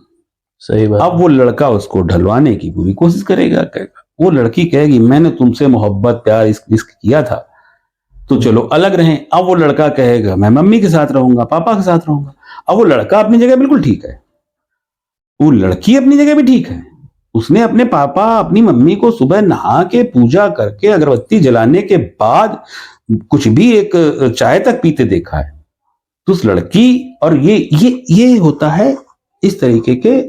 सही बात। अब वो लड़का उसको ढलवाने की पूरी कोशिश करेगा। वो लड़की कहेगी मैंने तुमसे मोहब्बत प्यार इश्क किया था, तो चलो अलग रहें। अब वो लड़का कहेगा मैं मम्मी के साथ रहूंगा, पापा के साथ रहूंगा। अब वो लड़का अपनी जगह बिल्कुल ठीक है, वो लड़की अपनी जगह भी ठीक है। उसने अपने पापा अपनी मम्मी को सुबह नहा के पूजा करके अगरबत्ती जलाने के बाद कुछ भी एक चाय तक पीते देखा है। तो उस लड़की, और ये होता है इस तरीके के।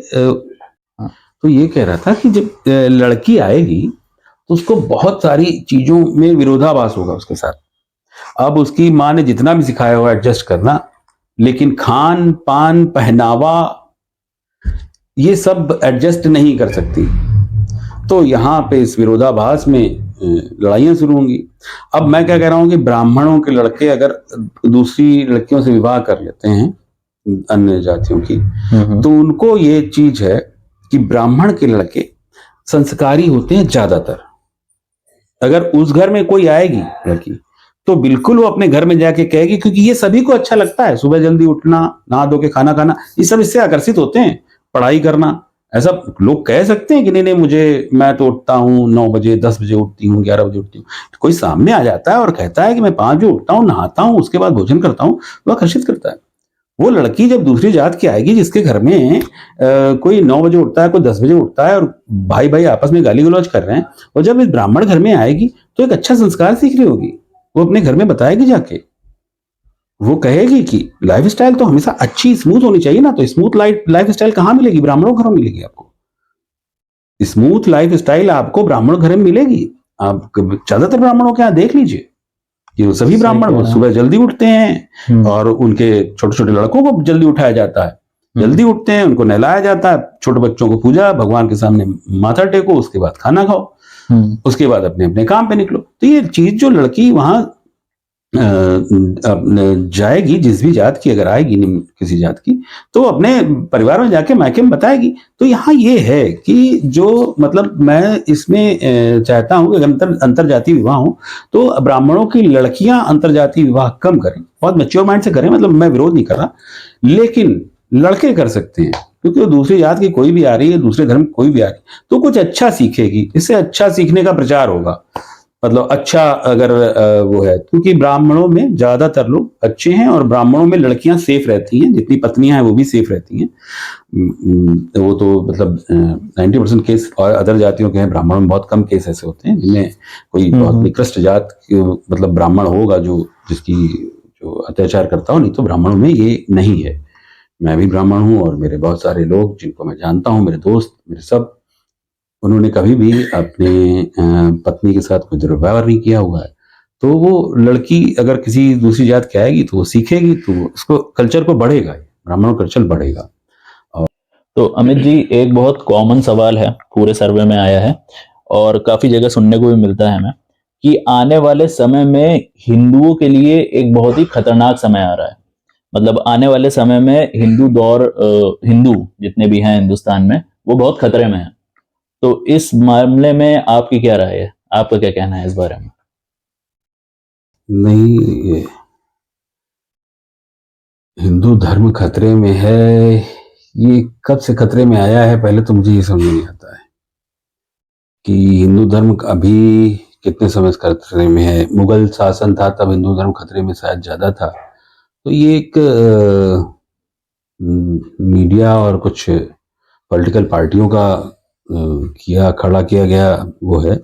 तो ये कह रहा था कि जब लड़की आएगी तो उसको बहुत सारी चीजों में विरोधाभास होगा उसके साथ। अब उसकी माँ ने जितना भी सिखाया हुआ एडजस्ट करना, लेकिन खान पान पहनावा ये सब एडजस्ट नहीं कर सकती। तो यहाँ पे इस विरोधाभास में लड़ाइयाँ शुरू होंगी। अब मैं क्या कह रहा हूँ कि ब्राह्मणों के लड़के अगर दूसरी लड़कियों से विवाह कर लेते हैं अन्य जातियों की, तो उनको ये चीज है कि ब्राह्मण के लड़के संस्कारी होते हैं ज्यादातर। अगर उस घर में कोई आएगी लड़की तो बिल्कुल वो अपने घर में जाके कहेगी, क्योंकि ये सभी को अच्छा लगता है, सुबह जल्दी उठना, नहा धो के खाना खाना, ये सब इससे आकर्षित होते हैं। पढ़ाई करना, ऐसा लोग कह सकते हैं कि नहीं नहीं मैं तो उठता हूँ 9 बजे, 10 बजे उठती हूँ, 11 बजे उठती हूँ। कोई सामने आ जाता है और कहता है कि मैं 5 बजे उठता हूँ, नहाता हूँ, उसके बाद भोजन करता हूँ, वो आकर्षित करता है। वो लड़की जब दूसरी जात की आएगी जिसके घर में कोई 9 बजे उठता है, कोई 10 बजे उठता है, और भाई भाई आपस में गाली गलौज कर रहे हैं, और जब इस ब्राह्मण घर में आएगी तो एक अच्छा संस्कार सीख रही होगी। वो अपने घर में बताएगी जाके, वो कहेगी कि लाइफ स्टाइल तो हमेशा अच्छी स्मूथ होनी चाहिए ना। तो स्मूथ लाइफ स्टाइल कहाँ मिलेगी? ब्राह्मणों घरों में मिलेगी आपको। स्मूथ लाइफ स्टाइल आपको ब्राह्मण घर में मिलेगी। आप ज्यादातर ब्राह्मणों के यहाँ देख लीजिए कि वो सभी ब्राह्मण सुबह जल्दी उठते हैं, और उनके छोटे छोटे लड़कों को जल्दी उठाया जाता है, जल्दी उठते हैं, उनको नहलाया जाता है, छोटे बच्चों को पूजा, भगवान के सामने माथा टेको, उसके बाद खाना खाओ, उसके बाद अपने अपने काम पे निकलो। तो ये चीज जो लड़की वहां जाएगी, जिस भी जात की अगर आएगी किसी जात की, तो अपने परिवार में जाके मायके में बताएगी। तो यहाँ ये है कि जो मतलब मैं इसमें चाहता हूँ कि अंतर जातीय विवाह हो तो ब्राह्मणों की लड़कियां अंतर जातीय विवाह कम करें, बहुत मैच्योर माइंड से करें। मतलब मैं विरोध नहीं कर रहा, लेकिन लड़के कर सकते हैं, क्योंकि वो दूसरी जात की कोई भी आ रही है, दूसरे धर्म कोई भी आ रही है, तो कुछ अच्छा सीखेगी, इससे अच्छा सीखने का प्रचार होगा। मतलब अच्छा अगर वो है, क्योंकि ब्राह्मणों में ज्यादातर लोग अच्छे हैं, और ब्राह्मणों में लड़कियां सेफ रहती हैं, जितनी पत्नियां हैं वो भी सेफ रहती हैं। वो तो मतलब 90% केस, और अदर जातियों के हैं, ब्राह्मणों में बहुत कम केस ऐसे होते हैं जिनमें कोई बहुत निकृष्ट जात मतलब ब्राह्मण होगा जो अत्याचार करता हो। नहीं तो ब्राह्मणों में ये नहीं है। मैं भी ब्राह्मण हूँ, और मेरे बहुत सारे लोग जिनको मैं जानता हूँ, मेरे दोस्त, मेरे सब, उन्होंने कभी भी अपने पत्नी के साथ कोई दुर्व्यवहार नहीं किया हुआ है। तो वो लड़की अगर किसी दूसरी जात की आएगी तो वो सीखेगी, तो उसको कल्चर को बढ़ेगा, ब्राह्मणों कल्चर बढ़ेगा। तो अमित जी, एक बहुत कॉमन सवाल है, पूरे सर्वे में आया है और काफी जगह सुनने को भी मिलता है हमें, कि आने वाले समय में हिंदुओं के लिए एक बहुत ही खतरनाक समय आ रहा है। मतलब आने वाले समय में हिंदू जितने भी हैं हिंदुस्तान में वो बहुत खतरे में हैं। तो इस मामले में आपकी क्या राय है? आपका क्या कहना है इस बारे में? नहीं, ये हिंदू धर्म खतरे में है, ये कब से खतरे में आया है पहले तो मुझे ये समझ नहीं आता है कि हिंदू धर्म अभी कितने समय से खतरे में है। मुगल शासन था तब हिंदू धर्म खतरे में शायद ज्यादा था। तो ये एक मीडिया और कुछ पॉलिटिकल पार्टियों का खड़ा किया गया वो है,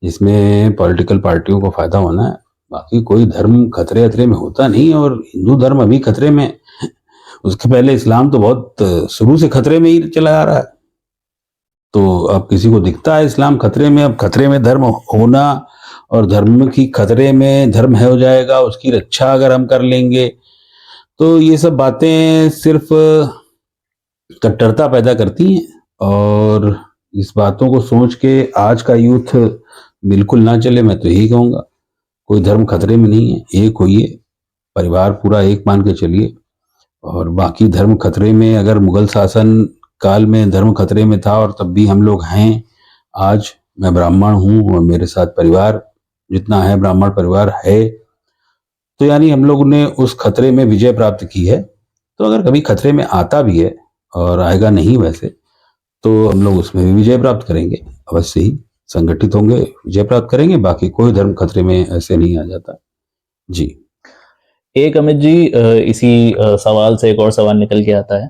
जिसमें पॉलिटिकल पार्टियों को फायदा होना है। बाकी कोई धर्म खतरे में होता नहीं, और हिंदू धर्म अभी खतरे में। उसके पहले इस्लाम तो बहुत शुरू से खतरे में ही चला आ रहा है। तो अब किसी को दिखता है इस्लाम खतरे में, अब खतरे में धर्म होना और धर्म की खतरे में धर्म है हो जाएगा, उसकी रक्षा अगर हम कर लेंगे, तो ये सब बातें सिर्फ कट्टरता पैदा करती हैं। और इस बातों को सोच के आज का यूथ बिल्कुल ना चले। मैं तो यही कहूँगा, कोई धर्म खतरे में नहीं है, एक होइए, परिवार पूरा एक मान के चलिए। और बाकी धर्म खतरे में, अगर मुगल शासन काल में धर्म खतरे में था और तब भी हम लोग हैं, आज मैं ब्राह्मण हूँ और मेरे साथ परिवार जितना है ब्राह्मण परिवार है, तो यानी हम लोग ने उस खतरे में विजय प्राप्त की है। तो अगर कभी खतरे में आता भी है, और आएगा नहीं वैसे, तो हम लोग उसमें भी विजय प्राप्त करेंगे, अवश्य ही संगठित होंगे, विजय प्राप्त करेंगे। बाकी कोई धर्म खतरे में ऐसे नहीं आ जाता जी। एक अमित जी, इसी सवाल से एक और सवाल निकल के आता है।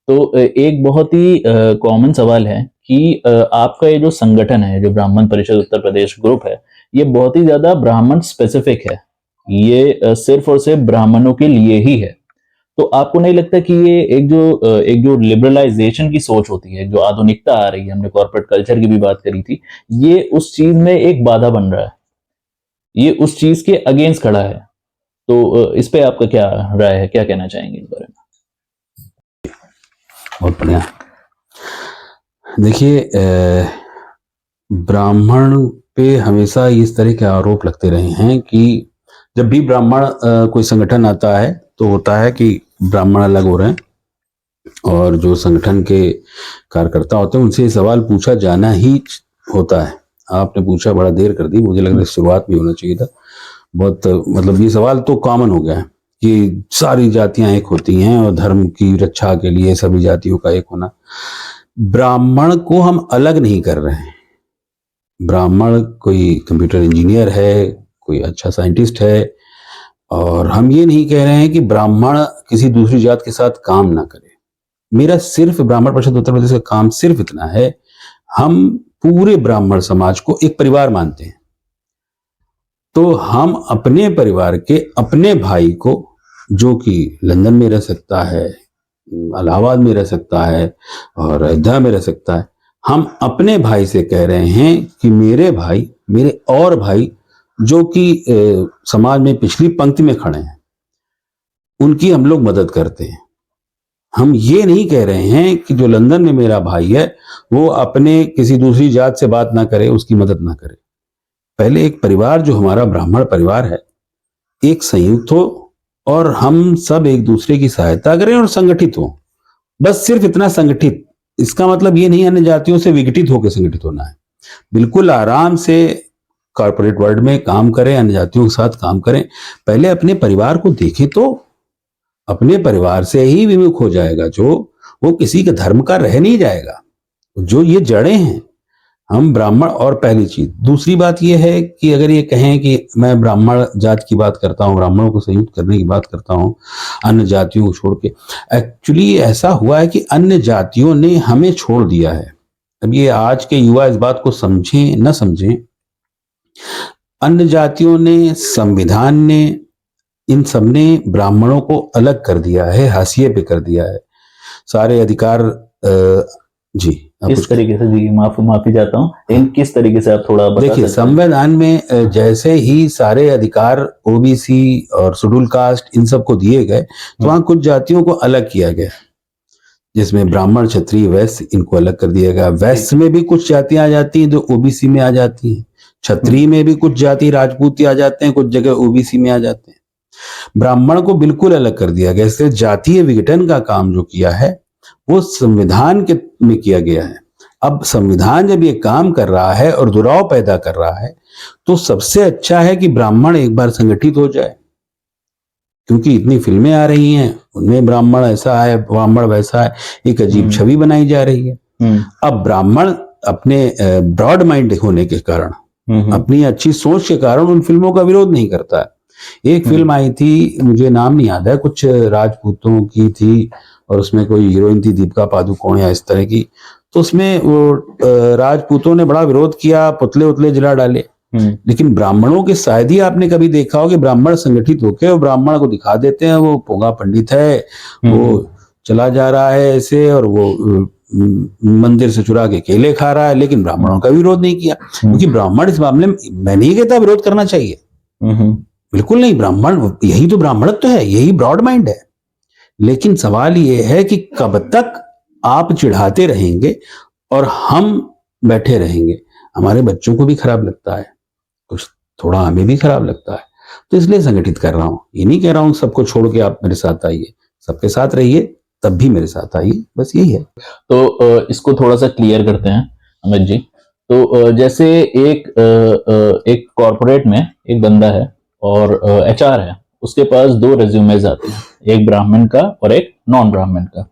तो एक बहुत ही कॉमन सवाल है कि आपका ये जो संगठन है, जो ब्राह्मण परिषद उत्तर प्रदेश ग्रुप है, ये बहुत ही ज्यादा ब्राह्मण स्पेसिफिक है। ये सिर्फ और सिर्फ ब्राह्मणों के लिए ही है। तो आपको नहीं लगता कि ये एक जो लिबरलाइजेशन की सोच होती है, जो आधुनिकता आ रही है, हमने कॉर्पोरेट कल्चर की भी बात करी थी, ये उस चीज में एक बाधा बन रहा है, ये उस चीज के अगेंस्ट खड़ा है? तो इस पे आपका क्या राय है, क्या कहना चाहेंगे इस बारे में? बहुत बढ़िया। देखिए, ब्राह्मण पे हमेशा इस तरह के आरोप लगते रहे हैं कि जब भी ब्राह्मण कोई संगठन आता है तो होता है कि ब्राह्मण अलग हो रहे हैं, और जो संगठन के कार्यकर्ता होते हैं उनसे सवाल पूछा जाना ही होता है। आपने पूछा, बड़ा देर कर दी, मुझे लग रहा है शुरुआत भी होना चाहिए था। बहुत मतलब ये सवाल तो कॉमन हो गया है कि सारी जातियां एक होती हैं और धर्म की रक्षा के लिए सभी जातियों का एक होना। ब्राह्मण को हम अलग नहीं कर रहे हैं। ब्राह्मण कोई कंप्यूटर इंजीनियर है, कोई अच्छा साइंटिस्ट है, और हम ये नहीं कह रहे हैं कि ब्राह्मण किसी दूसरी जात के साथ काम ना करे। मेरा सिर्फ ब्राह्मण परिषद उत्तर प्रदेश का काम सिर्फ इतना है, हम पूरे ब्राह्मण समाज को एक परिवार मानते हैं। तो हम अपने परिवार के अपने भाई को, जो कि लंदन में रह सकता है, इलाहाबाद में रह सकता है और अयोध्या में रह सकता है, हम अपने भाई से कह रहे हैं कि मेरे भाई, मेरे और भाई जो कि समाज में पिछली पंक्ति में खड़े हैं, उनकी हम लोग मदद करते हैं। हम ये नहीं कह रहे हैं कि जो लंदन में मेरा भाई है वो अपने किसी दूसरी जात से बात ना करे, उसकी मदद ना करे। पहले एक परिवार जो हमारा ब्राह्मण परिवार है, एक संयुक्त हो और हम सब एक दूसरे की सहायता करें और संगठित हो। बस सिर्फ इतना संगठित, इसका मतलब ये नहीं अन्य जातियों से विघटित होकर संगठित होना है। बिल्कुल आराम से कॉर्पोरेट वर्ल्ड में काम करें, अन्य जातियों के साथ काम करें। पहले अपने परिवार को देखें, तो अपने परिवार से ही विमुख हो जाएगा जो, वो किसी के धर्म का रह नहीं जाएगा। जो ये जड़ें हैं, हम ब्राह्मण। और पहली चीज, दूसरी बात यह है कि अगर ये कहें कि मैं ब्राह्मण जात की बात करता हूँ, ब्राह्मणों को संयुक्त करने की बात करता हूँ अन्य जातियों को छोड़ के, एक्चुअली ऐसा हुआ है कि अन्य जातियों ने हमें छोड़ दिया है। अब ये आज के युवा इस बात को समझें न समझें, अन्य जातियों ने, संविधान ने, इन सब ने ब्राह्मणों को अलग कर दिया है, हाशिए पे कर दिया है। सारे अधिकार जी किस तरीके से? जी माफी चाहता हूँ, इन किस तरीके से आप थोड़ा बता सकते हैं? देखिए, संविधान में जैसे ही सारे अधिकार ओबीसी और शेड्यूल कास्ट इन सबको दिए गए, तो वहां कुछ जातियों को अलग किया गया, जिसमें ब्राह्मण, क्षत्रिय, वैश्य, इनको अलग कर दिया गया। वैश्य में भी कुछ जातियां आ जाती हैं जो ओबीसी में आ जाती हैं, क्षत्रिय में भी कुछ जाति राजपूती आ जाते हैं, कुछ जगह ओबीसी में आ जाते हैं। ब्राह्मण को बिल्कुल अलग कर दिया गया। इसलिए जातीय विघटन का काम जो किया है वो संविधान के में किया गया है। अब संविधान जब ये काम कर रहा है और दुराव पैदा कर रहा है तो सबसे अच्छा है कि ब्राह्मण एक बार संगठित हो जाए, क्योंकि इतनी फिल्में आ रही हैं उनमें ब्राह्मण ऐसा है, ब्राह्मण वैसा है, एक अजीब छवि बनाई जा रही है। अब ब्राह्मण अपने ब्रॉड माइंड होने के कारण, अपनी अच्छी सोच के कारण उन फिल्मों का विरोध नहीं करता है। एक फिल्म आई थी, मुझे नाम नहीं याद है, कुछ राजपूतों की थी और उसमें कोई हीरोइन थी दीपिका पादुकोण या इस तरह की। तो उसमें वो राजपूतों ने बड़ा विरोध किया, पुतले उतले जला डाले। लेकिन ब्राह्मणों के शायद ही आपने कभी देखा हो कि ब्राह्मण संगठित होकर ब्राह्मण को दिखा देते हैं वो पोंगा पंडित है, वो चला जा रहा है ऐसे, और वो मंदिर से चुरा के केले खा रहा है, लेकिन ब्राह्मणों का विरोध नहीं किया। क्योंकि ब्राह्मण इस मामले में, मैं नहीं कहता विरोध करना चाहिए, बिल्कुल नहीं, ब्राह्मण यही तो ब्राह्मणत्व है, यही ब्रॉड माइंड है। लेकिन सवाल ये है कि कब तक आप चिढ़ाते रहेंगे और हम बैठे रहेंगे। हमारे बच्चों को भी खराब लगता है, कुछ थोड़ा हमें भी खराब लगता है, तो इसलिए संगठित कर रहा हूं। ये नहीं कह रहा हूं सबको छोड़ के आप मेरे साथ आइए, सबके साथ रहिए, तब भी मेरे साथ आइए, बस यही है। तो इसको थोड़ा सा क्लियर करते हैं अमित जी। तो जैसे एक कॉर्पोरेट में एक बंदा है और एचआर है, उसके पास 2 रेज्यूमेज आते हैं, एक ब्राह्मण का और एक नॉन ब्राह्मण का।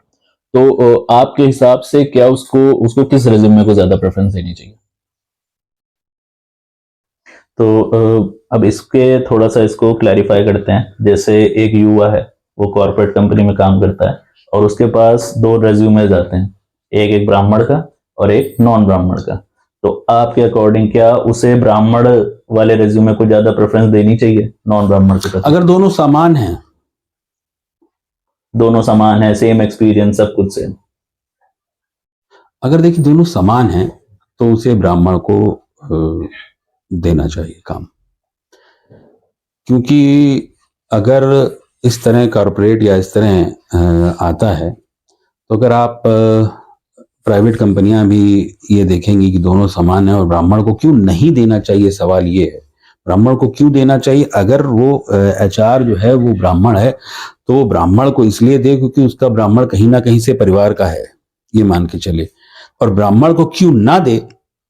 तो आपके हिसाब से क्या उसको किस रेज्यूमे को ज्यादा प्रेफरेंस देनी चाहिए? तो अब थोड़ा सा इसको क्लैरिफाई करते हैं। जैसे एक युवा है, वो कॉर्पोरेट कंपनी में काम करता है और उसके पास 2 रेज्यूमेज आते हैं, एक ब्राह्मण का और एक नॉन ब्राह्मण का। तो आपके अकॉर्डिंग क्या उसे ब्राह्मण वाले रेज्यूमे को ज्यादा प्रेफरेंस देनी चाहिए नॉन ब्राह्मण के? अगर दोनों समान हैं, सेम एक्सपीरियंस, सब कुछ सेम, अगर देखिए दोनों समान हैं तो उसे ब्राह्मण को देना चाहिए काम। क्योंकि अगर इस तरह कॉर्पोरेट या इस तरह आता है, तो अगर आप प्राइवेट कंपनियां भी ये देखेंगी कि दोनों समान है और ब्राह्मण को क्यों नहीं देना चाहिए, सवाल ये है ब्राह्मण को क्यों देना चाहिए। अगर वो एचआर जो है वो ब्राह्मण है तो ब्राह्मण को इसलिए दे क्योंकि उसका ब्राह्मण कहीं ना कहीं से परिवार का है, ये मान के चले। और ब्राह्मण को क्यों ना दे,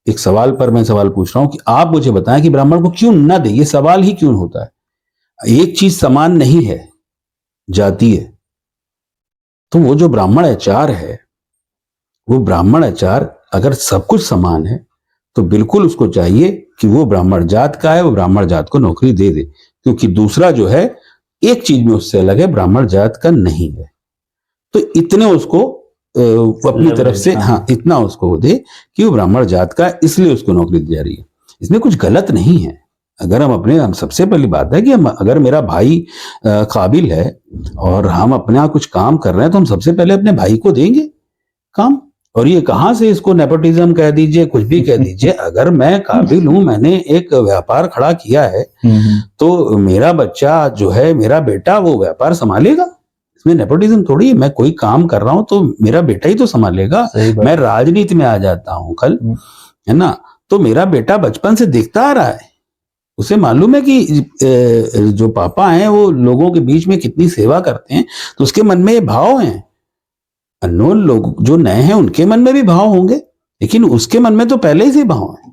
एक सवाल पर मैं सवाल पूछ रहा हूं कि आप मुझे बताएं कि ब्राह्मण को क्यों ना दे, ये सवाल ही क्यों होता है। एक चीज समान नहीं है, जातीय। तो वो जो ब्राह्मण एचआर है, वो ब्राह्मण एचआर अगर सब कुछ समान है तो बिल्कुल उसको चाहिए कि वो ब्राह्मण जात का है, वो ब्राह्मण जात को नौकरी दे दे। क्योंकि दूसरा जो है एक चीज में उससे अलग है, ब्राह्मण जात का नहीं है। तो इतने उसको अपनी तरफ से, हाँ, इतना उसको दे कि वो ब्राह्मण जात का, इसलिए उसको नौकरी दी जा रही है। इसमें कुछ गलत नहीं है। अगर हम सबसे पहली बात है कि अगर मेरा भाई काबिल है और हम अपने यहाँ कुछ काम कर रहे हैं तो हम सबसे पहले अपने भाई को देंगे काम। और ये कहां से इसको नेपोटिज्म कह दीजिए, कुछ भी कह दीजिए, अगर मैं काबिल हूं, मैंने एक व्यापार खड़ा किया है, तो मेरा बच्चा जो है, मेरा बेटा, वो व्यापार संभालेगा। इसमें नेपोटिज्म थोड़ी है। मैं कोई काम कर रहा हूं तो मेरा बेटा ही तो संभालेगा। मैं राजनीति में आ जाता हूं कल, है ना, तो मेरा बेटा बचपन से देखता आ रहा है, उसे मालूम है कि जो पापा हैं वो लोगों के बीच में कितनी सेवा करते हैं, तो उसके मन में ये भाव हैं। अननोन लोग जो नए हैं उनके मन में भी भाव होंगे, लेकिन उसके मन में तो पहले से भाव है।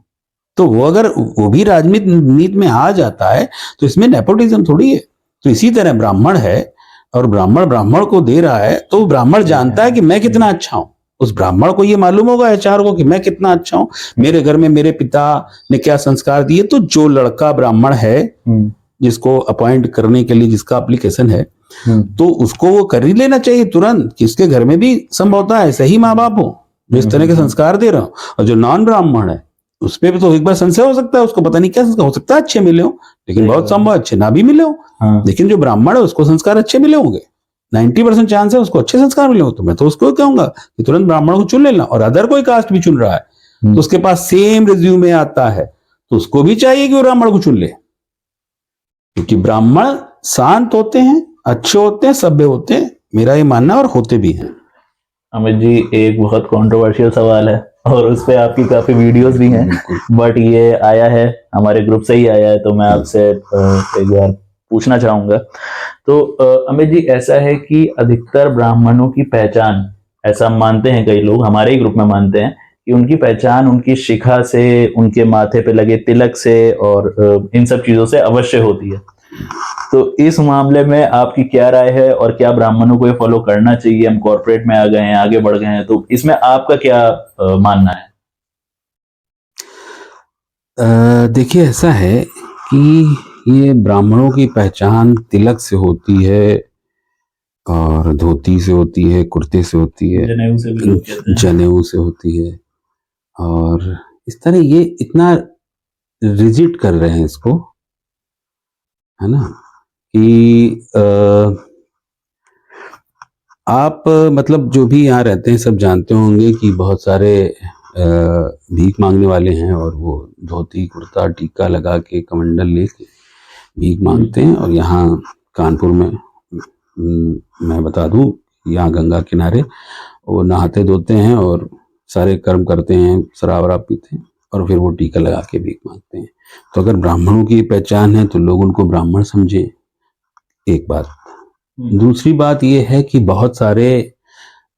तो वो अगर वो भी राजनीति में आ जाता है तो इसमें नेपोटिज्म थोड़ी है। तो इसी तरह ब्राह्मण है और ब्राह्मण को दे रहा है, तो ब्राह्मण जानता है कि मैं कितना अच्छा हूं। उस ब्राह्मण को ये मालूम होगा एचआर को कि मैं कितना अच्छा हूं, मेरे घर में मेरे पिता ने क्या संस्कार दिए। तो जो लड़का ब्राह्मण है जिसको अपॉइंट करने के लिए जिसका एप्लीकेशन है, तो उसको वो कर ही लेना चाहिए तुरंत, कि इसके घर में भी संभवतः ऐसे ही माँ बाप हो जो इस तरह के संस्कार दे रहा हूं। और जो नॉन ब्राह्मण है उस पर भी तो एक बार संशय हो सकता है, उसको पता नहीं क्या संस्कार हो सकता है, अच्छे मिले हो, लेकिन बहुत संभव अच्छे ना भी मिले हो। लेकिन जो ब्राह्मण है उसको संस्कार अच्छे मिले होंगे, 90% चांस है उसको अच्छे संस्कार मिले हो। तो मैं तो उसको कहूंगा कि तुरंत ब्राह्मण को चुन लेना। और अदर कोई कास्ट भी चुन रहा है तो उसके पास सेम रिज्यूमे आता है, तो उसको भी चाहिए कि वो ब्राह्मण को चुन ले। क्योंकि ब्राह्मण शांत होते हैं, अच्छे होते हैं, सभ्य होते हैं, मेरा ये मानना, और होते भी हैं। अमित जी, एक बहुत कंट्रोवर्शियल सवाल है और उस पे आपकी काफी वीडियोस भी हैं, बिल्कुल। बट ये आया है हमारे ग्रुप से ही आया है, तो मैं आपसे एक बार पूछना चाहूंगा। तो अमित जी, ऐसा है कि अधिकतर ब्राह्मणों की पहचान, ऐसा मानते हैं कई लोग, हमारे ही ग्रुप में मानते हैं कि उनकी पहचान उनकी शिखा से, उनके माथे पे लगे तिलक से और इन सब चीजों से अवश्य होती है। तो इस मामले में आपकी क्या राय है, और क्या ब्राह्मणों को ये फॉलो करना चाहिए? हम कॉर्पोरेट में आ गए हैं, आगे बढ़ गए हैं, तो इसमें आपका क्या मानना है? देखिए, ऐसा है कि ये ब्राह्मणों की पहचान तिलक से होती है और धोती से होती है, कुर्ते से होती है, जनेऊ से भी लोग कहते हैं। जनेऊ से होती है। और इस तरह ये इतना रिजिड कर रहे हैं इसको, है ना, कि आप मतलब जो भी यहाँ रहते हैं सब जानते होंगे कि बहुत सारे भीख मांगने वाले हैं, और वो धोती कुर्ता टीका लगा के कमंडल लेके भीख मांगते हैं। और यहाँ कानपुर में मैं बता दूं, यहाँ गंगा किनारे वो नहाते धोते हैं और सारे कर्म करते हैं, शराब वराब पीते हैं, और फिर वो टीका लगा के भीख मांगते हैं। तो अगर ब्राह्मणों की पहचान है तो लोग उनको ब्राह्मण समझें, एक बात। दूसरी बात ये है कि बहुत सारे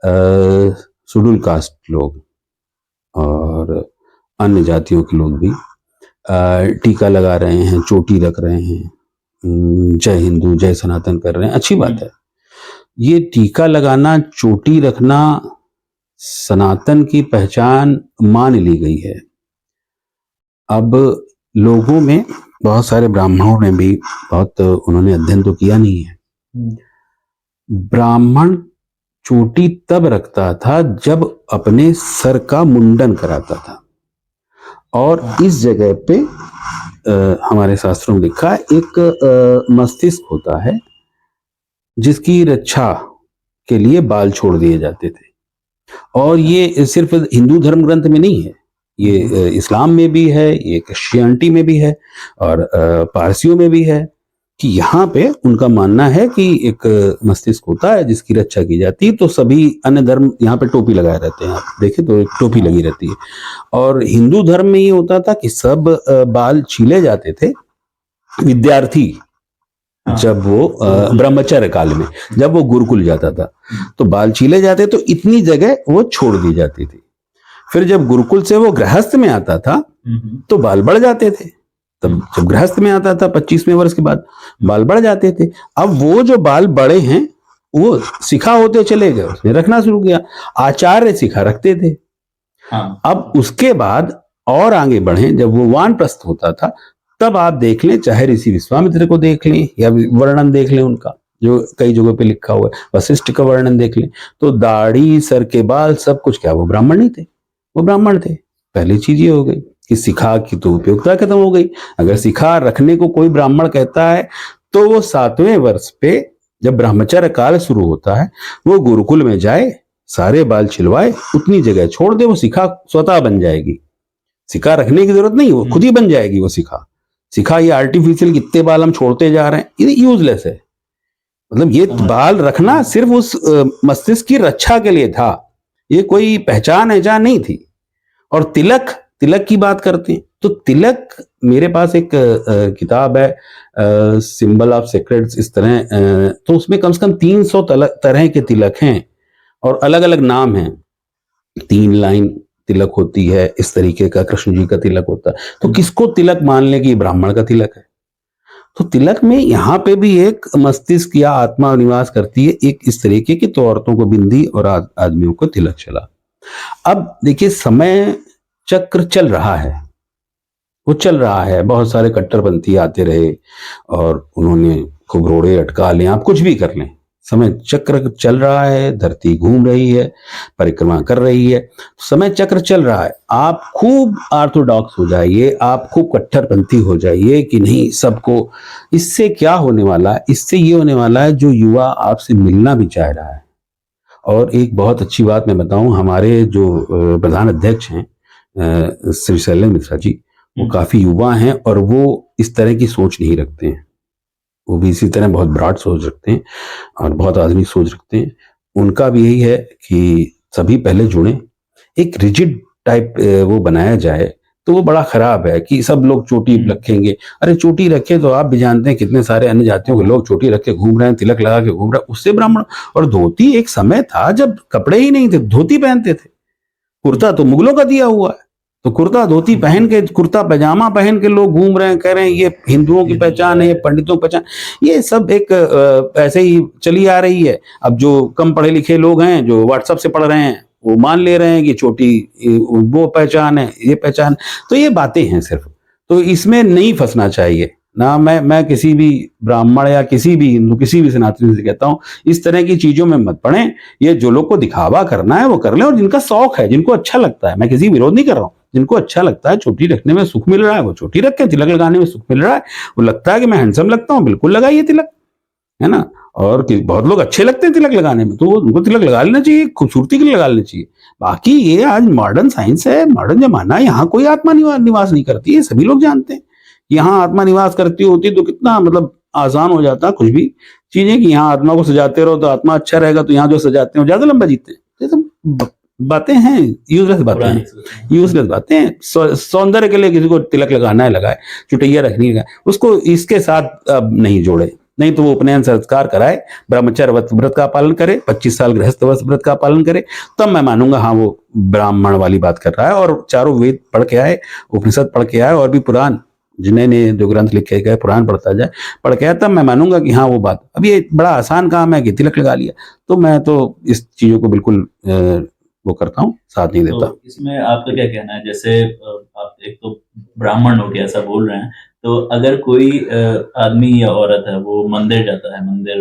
शेड्यूल कास्ट लोग और अन्य जातियों के लोग भी टीका लगा रहे हैं, चोटी रख रहे हैं, जय हिंदू जय सनातन कर रहे हैं, अच्छी बात है। ये टीका लगाना, चोटी रखना सनातन की पहचान मान ली गई है। अब लोगों में बहुत सारे ब्राह्मणों ने भी बहुत, उन्होंने अध्ययन तो किया नहीं है। ब्राह्मण चोटी तब रखता था जब अपने सर का मुंडन कराता था, और इस जगह पे हमारे शास्त्रों में लिखा है एक मस्तिष्क होता है जिसकी रक्षा के लिए बाल छोड़ दिए जाते थे। और ये सिर्फ हिंदू धर्म ग्रंथ में नहीं है, ये इस्लाम में भी है, ये क्रिश्चियनिटी में भी है, और पारसियों में भी है, कि यहाँ पे उनका मानना है कि एक मस्तिष्क होता है जिसकी रक्षा की जाती है। तो सभी अन्य धर्म यहाँ पे टोपी लगाए रहते हैं, आप देखें तो एक टोपी लगी रहती है। और हिंदू धर्म में ये होता था कि सब बाल छीले जाते थे विद्यार्थी, जब वो ब्रह्मचर्य काल में, जब वो गुरुकुल जाता था तो बाल छीले जाते, तो इतनी जगह वो छोड़ दी जाती थी। फिर जब गुरुकुल से वो गृहस्थ में आता था तो बाल बढ़ जाते थे। तब जब गृहस्थ में आता था 25वें वर्ष के बाद बाल बढ़ जाते थे। अब वो जो बाल बड़े हैं वो सिखा होते चले गए, उसने रखना शुरू किया, आचार्य सिखा रखते थे। अब उसके बाद और आगे बढ़े, जब वो वानप्रस्थ होता था, तब आप देख लें, चाहे ऋषि विश्वामित्र को देख लें या वर्णन देख लें उनका, जो कई जगहों पे लिखा हुआ है, वशिष्ठ का वर्णन देख लें, तो दाढ़ी, सर के बाल, सब कुछ, क्या वो ब्राह्मण नहीं थे? वो ब्राह्मण थे। पहली चीज ये हो गई कि सिखा की तो उपयोगिता खत्म हो गई। अगर सिखा रखने को कोई ब्राह्मण कहता है तो वो 7वें वर्ष पे, जब ब्रह्मचर्य काल शुरू होता है, वो गुरुकुल में जाए, सारे बाल छिलवाए, उतनी जगह छोड़ दे, वो सिखा स्वतः बन जाएगी। सिखा रखने की जरूरत नहीं, वो खुद ही बन जाएगी। वो सिखा ये आर्टिफिशियल कितने बाल हम छोड़ते जा रहे हैं, ये यूजलेस है। मतलब ये बाल रखना सिर्फ उस मस्तिष्क की रक्षा के लिए था, ये कोई पहचान नहीं थी। और तिलक की बात करते हैं तो तिलक, मेरे पास एक किताब है सिंबल ऑफ सेक्रेट्स, इस तरह, तो उसमें कम से कम 300 तरह के तिलक हैं और अलग अलग नाम हैं। 3 लाइन तिलक होती है, इस तरीके का कृष्ण जी का तिलक होता है। तो किसको तिलक मान ले कि ब्राह्मण का तिलक है? तो तिलक में यहाँ पे भी एक मस्तिष्क या आत्मा निवास करती है, एक इस तरीके की, तो औरतों को बिंदी और आदमियों को तिलक चला। अब देखिए, समय चक्र चल रहा है, वो चल रहा है, बहुत सारे कट्टरपंथी आते रहे और उन्होंने खूब रोड़े अटका लें, आप कुछ भी कर लें, समय चक्र चल रहा है, धरती घूम रही है, परिक्रमा कर रही है, समय चक्र चल रहा है। आप खूब ऑर्थोडॉक्स हो जाइए, आप खूब कट्टरपंथी हो जाइए कि नहीं सबको, इससे क्या होने वाला है? इससे ये होने वाला है, जो युवा आपसे मिलना भी चाह रहा है। और एक बहुत अच्छी बात मैं बताऊं, हमारे जो प्रधान अध्यक्ष हैं श्री शैलेंद्र मिश्रा जी, वो काफी युवा हैं और वो इस तरह की सोच नहीं रखते हैं। वो भी इसी तरह बहुत ब्रॉड सोच रखते हैं और बहुत आधुनिक सोच रखते हैं। उनका भी यही है कि सभी पहले जुड़ें, एक रिजिड टाइप वो बनाया जाए तो वो बड़ा खराब है कि सब लोग चोटी रखेंगे। अरे चोटी रखे तो आप भी जानते हैं कितने सारे अन्य जातियों के लोग चोटी रख के घूम रहे हैं, तिलक लगा के घूम रहे हैं, उससे ब्राह्मण। और धोती, एक समय था जब कपड़े ही नहीं थे, धोती पहनते थे। कुर्ता तो मुगलों का दिया हुआ है, तो कुर्ता धोती पहन के, कुर्ता पैजामा पहन के लोग घूम रहे हैं, कह रहे हैं ये हिंदुओं की पहचान है, ये पंडितों की पहचान। ये सब एक ऐसे ही चली आ रही है। अब जो कम पढ़े लिखे लोग हैं, जो व्हाट्सएप से पढ़ रहे हैं, वो मान ले रहे हैं कि छोटी वो पहचान है, ये पहचान। तो ये बातें हैं सिर्फ, तो इसमें नहीं फंसना चाहिए ना। मैं किसी भी ब्राह्मण या किसी भी हिंदू, किसी भी सनातनी से कहता हूँ, इस तरह की चीजों में मत पड़े। ये जो लोग को दिखावा करना है वो कर लें, और जिनका शौक है, जिनको अच्छा लगता है, मैं किसी विरोध नहीं कर रहा हूँ, जिनको अच्छा लगता है, चोटी रखने में सुख मिल रहा है वो चोटी रखें, तिलक लगाने में सुख मिल रहा है, वो लगता है कि मैं हैंडसम लगता हूँ, बिल्कुल लगाइए तिलक, है ना। और बहुत लोग अच्छे लगते हैं तिलक लगाने में, तो उनको तिलक लगा लेना चाहिए, खूबसूरती के लिए लगा लेना चाहिए। बाकी ये आज मॉडर्न साइंस है, मॉडर्न जमाना है, यहाँ कोई आत्मा निवास नहीं करती है, सभी लोग जानते हैं। यहाँ आत्मा निवास करती होती तो कितना मतलब आसान हो जाता कुछ भी चीजें, कि यहाँ आत्मा को सजाते रहो तो आत्मा अच्छा रहेगा, तो यहाँ जो सजाते हैं वो ज्यादा लंबा जीते हैं। ये सब बातें हैं, यूजलेस बातें हैं, यूजलेस बातें हैं। सौंदर्य के लिए किसी को तिलक लगाना है लगाए, चुटैया रखनी है, उसको इसके साथ अब नहीं जोड़े। नहीं तो वो उपनयन संस्कार कराए, ब्रह्मचर्य व्रत का पालन करे, 25 साल गृहस्थ व्रत का पालन करे, तब मैं मानूंगा हाँ वो ब्राह्मण वाली बात कर रहा है। और चारों वेद पढ़ के आए, उपनिषद पढ़ के आए, और भी पुराण जिन्हें जो ग्रंथ लिखे गए, पुराण पढ़ता जाए, पढ़ के आए, तब मैं मानूंगा कि हाँ वो बात। अब ये बड़ा आसान काम है कि तिलक लगा लिया, तो मैं तो इस चीजों को बिल्कुल वो करता हूँ, साथ नहीं देता। तो इसमें आपका क्या कहना है? जैसे आप एक तो ब्राह्मण हो के ऐसा बोल रहे हैं, तो अगर कोई आदमी या औरत है वो मंदिर जाता है, मंदिर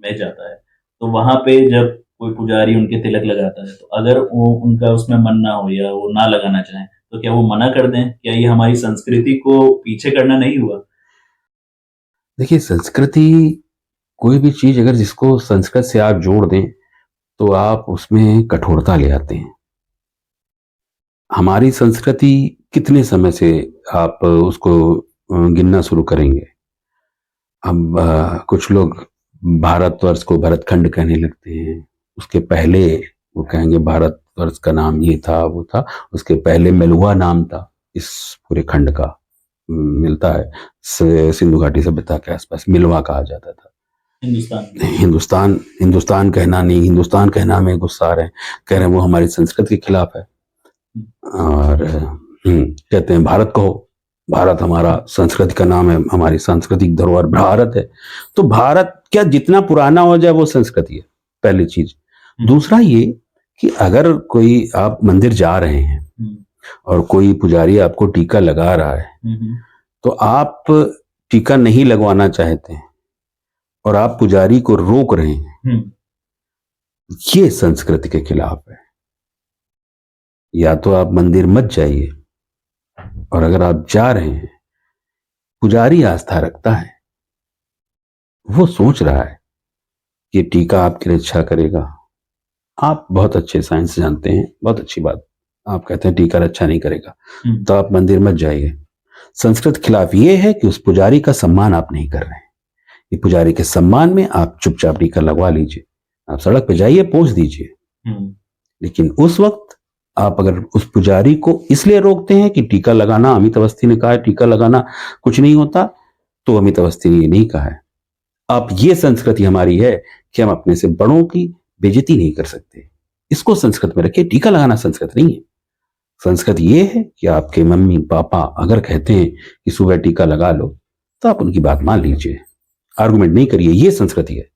में जाता है, तो वहां पे जब कोई पुजारी उनके तिलक लगाता है, तो अगर वो उनका उसमें मन ना हो या वो ना लगाना चाहें, तो क्या वो मना कर दें? क्या ये हमारी संस्कृति को पीछे करना नहीं हुआ? देखिए, संस्कृति, कोई भी चीज अगर जिसको संस्कृत से आप जोड़ दें तो आप उसमें कठोरता ले आते हैं। हमारी संस्कृति कितने समय से आप उसको गिनना शुरू करेंगे। अब कुछ लोग भारतवर्ष को भरतखंड कहने लगते हैं, उसके पहले वो कहेंगे भारतवर्ष का नाम ये था वो था, उसके पहले मेलुआ नाम था इस पूरे खंड का, मिलता है सिंधु घाटी सभ्यता के आसपास मिलवा कहा जाता था। हिंदुस्तान कहना नहीं, हिंदुस्तान कहना में गुस्सा आ रहे हैं, कह रहे हैं वो हमारी संस्कृति के खिलाफ है। और कहते हैं भारत कहो, भारत हमारा संस्कृति का नाम है, हमारी सांस्कृतिक धरोहर भारत है। तो भारत क्या जितना पुराना हो जाए वो संस्कृति है, पहली चीज। दूसरा ये कि अगर कोई आप मंदिर जा रहे हैं और कोई पुजारी आपको टीका लगा रहा है, तो आप टीका नहीं लगवाना चाहते हैं और आप पुजारी को रोक रहे हैं, ये संस्कृति के खिलाफ है। या तो आप मंदिर मत जाइए, और अगर आप जा रहे हैं, पुजारी आस्था रखता है, वो सोच रहा है कि टीका आपकी रक्षा करेगा। आप बहुत अच्छे साइंस जानते हैं, बहुत अच्छी बात, आप कहते हैं टीका रक्षा नहीं करेगा, तो आप मंदिर मत जाइए। संस्कृत खिलाफ ये है कि उस पुजारी का सम्मान आप नहीं कर रहे हैं। ये पुजारी के सम्मान में आप चुपचाप टीका लगवा लीजिए, आप सड़क पे जाइए, पहुंच दीजिए। लेकिन उस वक्त आप अगर उस पुजारी को इसलिए रोकते हैं कि टीका लगाना, अमित अवस्थी ने कहा है टीका लगाना कुछ नहीं होता, तो अमित अवस्थी ने ये नहीं कहा है। आप, ये संस्कृति हमारी है कि हम अपने से बड़ों की बेइज्जती नहीं कर सकते, इसको संस्कृत में रखिए। टीका लगाना संस्कृत नहीं है। संस्कृत ये है कि आपके मम्मी पापा अगर कहते हैं कि सुबह टीका लगा लो, तो आप उनकी बात मान लीजिए, आर्गुमेंट नहीं करिए। ये संस्कृति है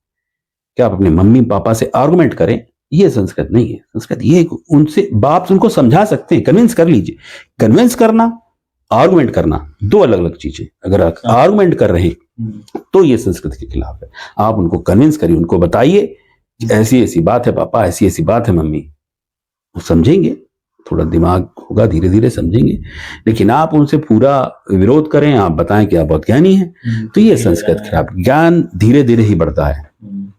कि आप अपने मम्मी पापा से आर्गुमेंट करें, ये संस्कृत नहीं है। संस्कृत ये उनसे बाप उनको समझा सकते हैं, कन्विंस कर लीजिए। कन्विंस करना, आर्गुमेंट करना दो अलग अलग चीजें। अगर आप आर्गुमेंट कर रहे हैं तो ये संस्कृत के खिलाफ है। आप उनको कन्विंस करिए, उनको बताइए ऐसी ऐसी बात है पापा, ऐसी ऐसी बात है मम्मी, वो समझेंगे, थोड़ा दिमाग होगा, धीरे धीरे समझेंगे। लेकिन आप उनसे पूरा विरोध करें, आप बताएं कि आप बहुत ज्ञानी हैं, तो ये संस्कृत खिलाफ। ज्ञान धीरे धीरे ही बढ़ता है।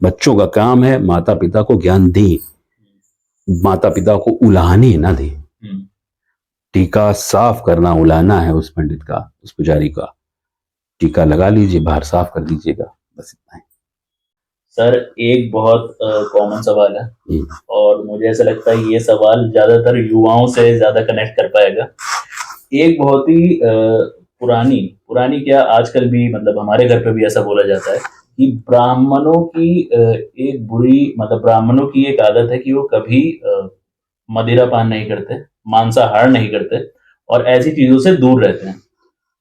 बच्चों का काम है माता पिता को ज्ञान दें, माता पिता को उलाहने ना दें। टीका साफ करना उलाहना है उस पंडित का, उस पुजारी का। टीका लगा लीजिए, बाहर साफ कर दीजिएगा, बस इतना ही। सर एक बहुत कॉमन सवाल है हम्म, और मुझे ऐसा लगता है ये सवाल ज्यादातर युवाओं से ज्यादा कनेक्ट कर पाएगा। एक बहुत ही पुरानी पुरानी क्या आजकल भी मतलब हमारे घर पे भी ऐसा बोला जाता है कि ब्राह्मणों की एक बुरी मतलब ब्राह्मणों की एक आदत है कि वो कभी मदिरा पान नहीं करते, मांसाहार नहीं करते और ऐसी चीजों से दूर रहते हैं।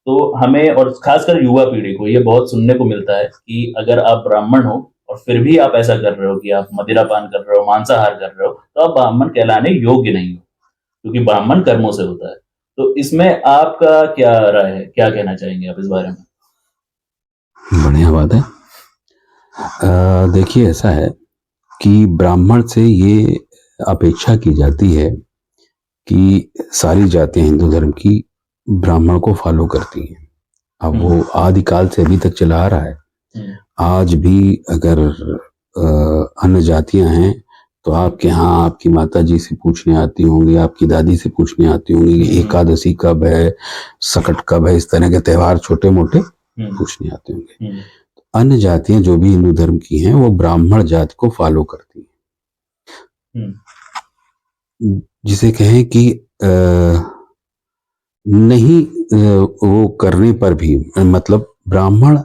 तो हमें और खासकर युवा पीढ़ी को ये बहुत सुनने को मिलता है कि अगर आप ब्राह्मण हो और फिर भी आप ऐसा कर रहे हो कि आप मदिरा पान कर रहे हो, मांसाहार कर रहे हो, तो आप ब्राह्मण कहलाने योग्य नहीं हो, क्योंकि ब्राह्मण कर्मों से होता है। तो इसमें आपका क्या राय है? क्या कहना चाहेंगे आप इस बारे में? बढ़िया बात है। देखिए ऐसा है कि ब्राह्मण से ये अपेक्षा की जाती है कि सारी जातियां हिंदू धर्म की ब्राह्मण को फॉलो करती हैं। अब वो आदिकाल से अभी तक चला आ रहा है। हम्म, आज भी अगर अन्य जातियां हैं तो आपके यहाँ आपकी माता जी से पूछने आती होंगी, आपकी दादी से पूछने आती होंगी कि एकादशी कब है, सकट कब है, इस तरह के त्योहार छोटे मोटे पूछने आते होंगे। अन्य जातियां जो भी हिंदू धर्म की हैं वो ब्राह्मण जाति को फॉलो करती हैं, जिसे कहें कि नहीं वो करने पर भी मतलब ब्राह्मण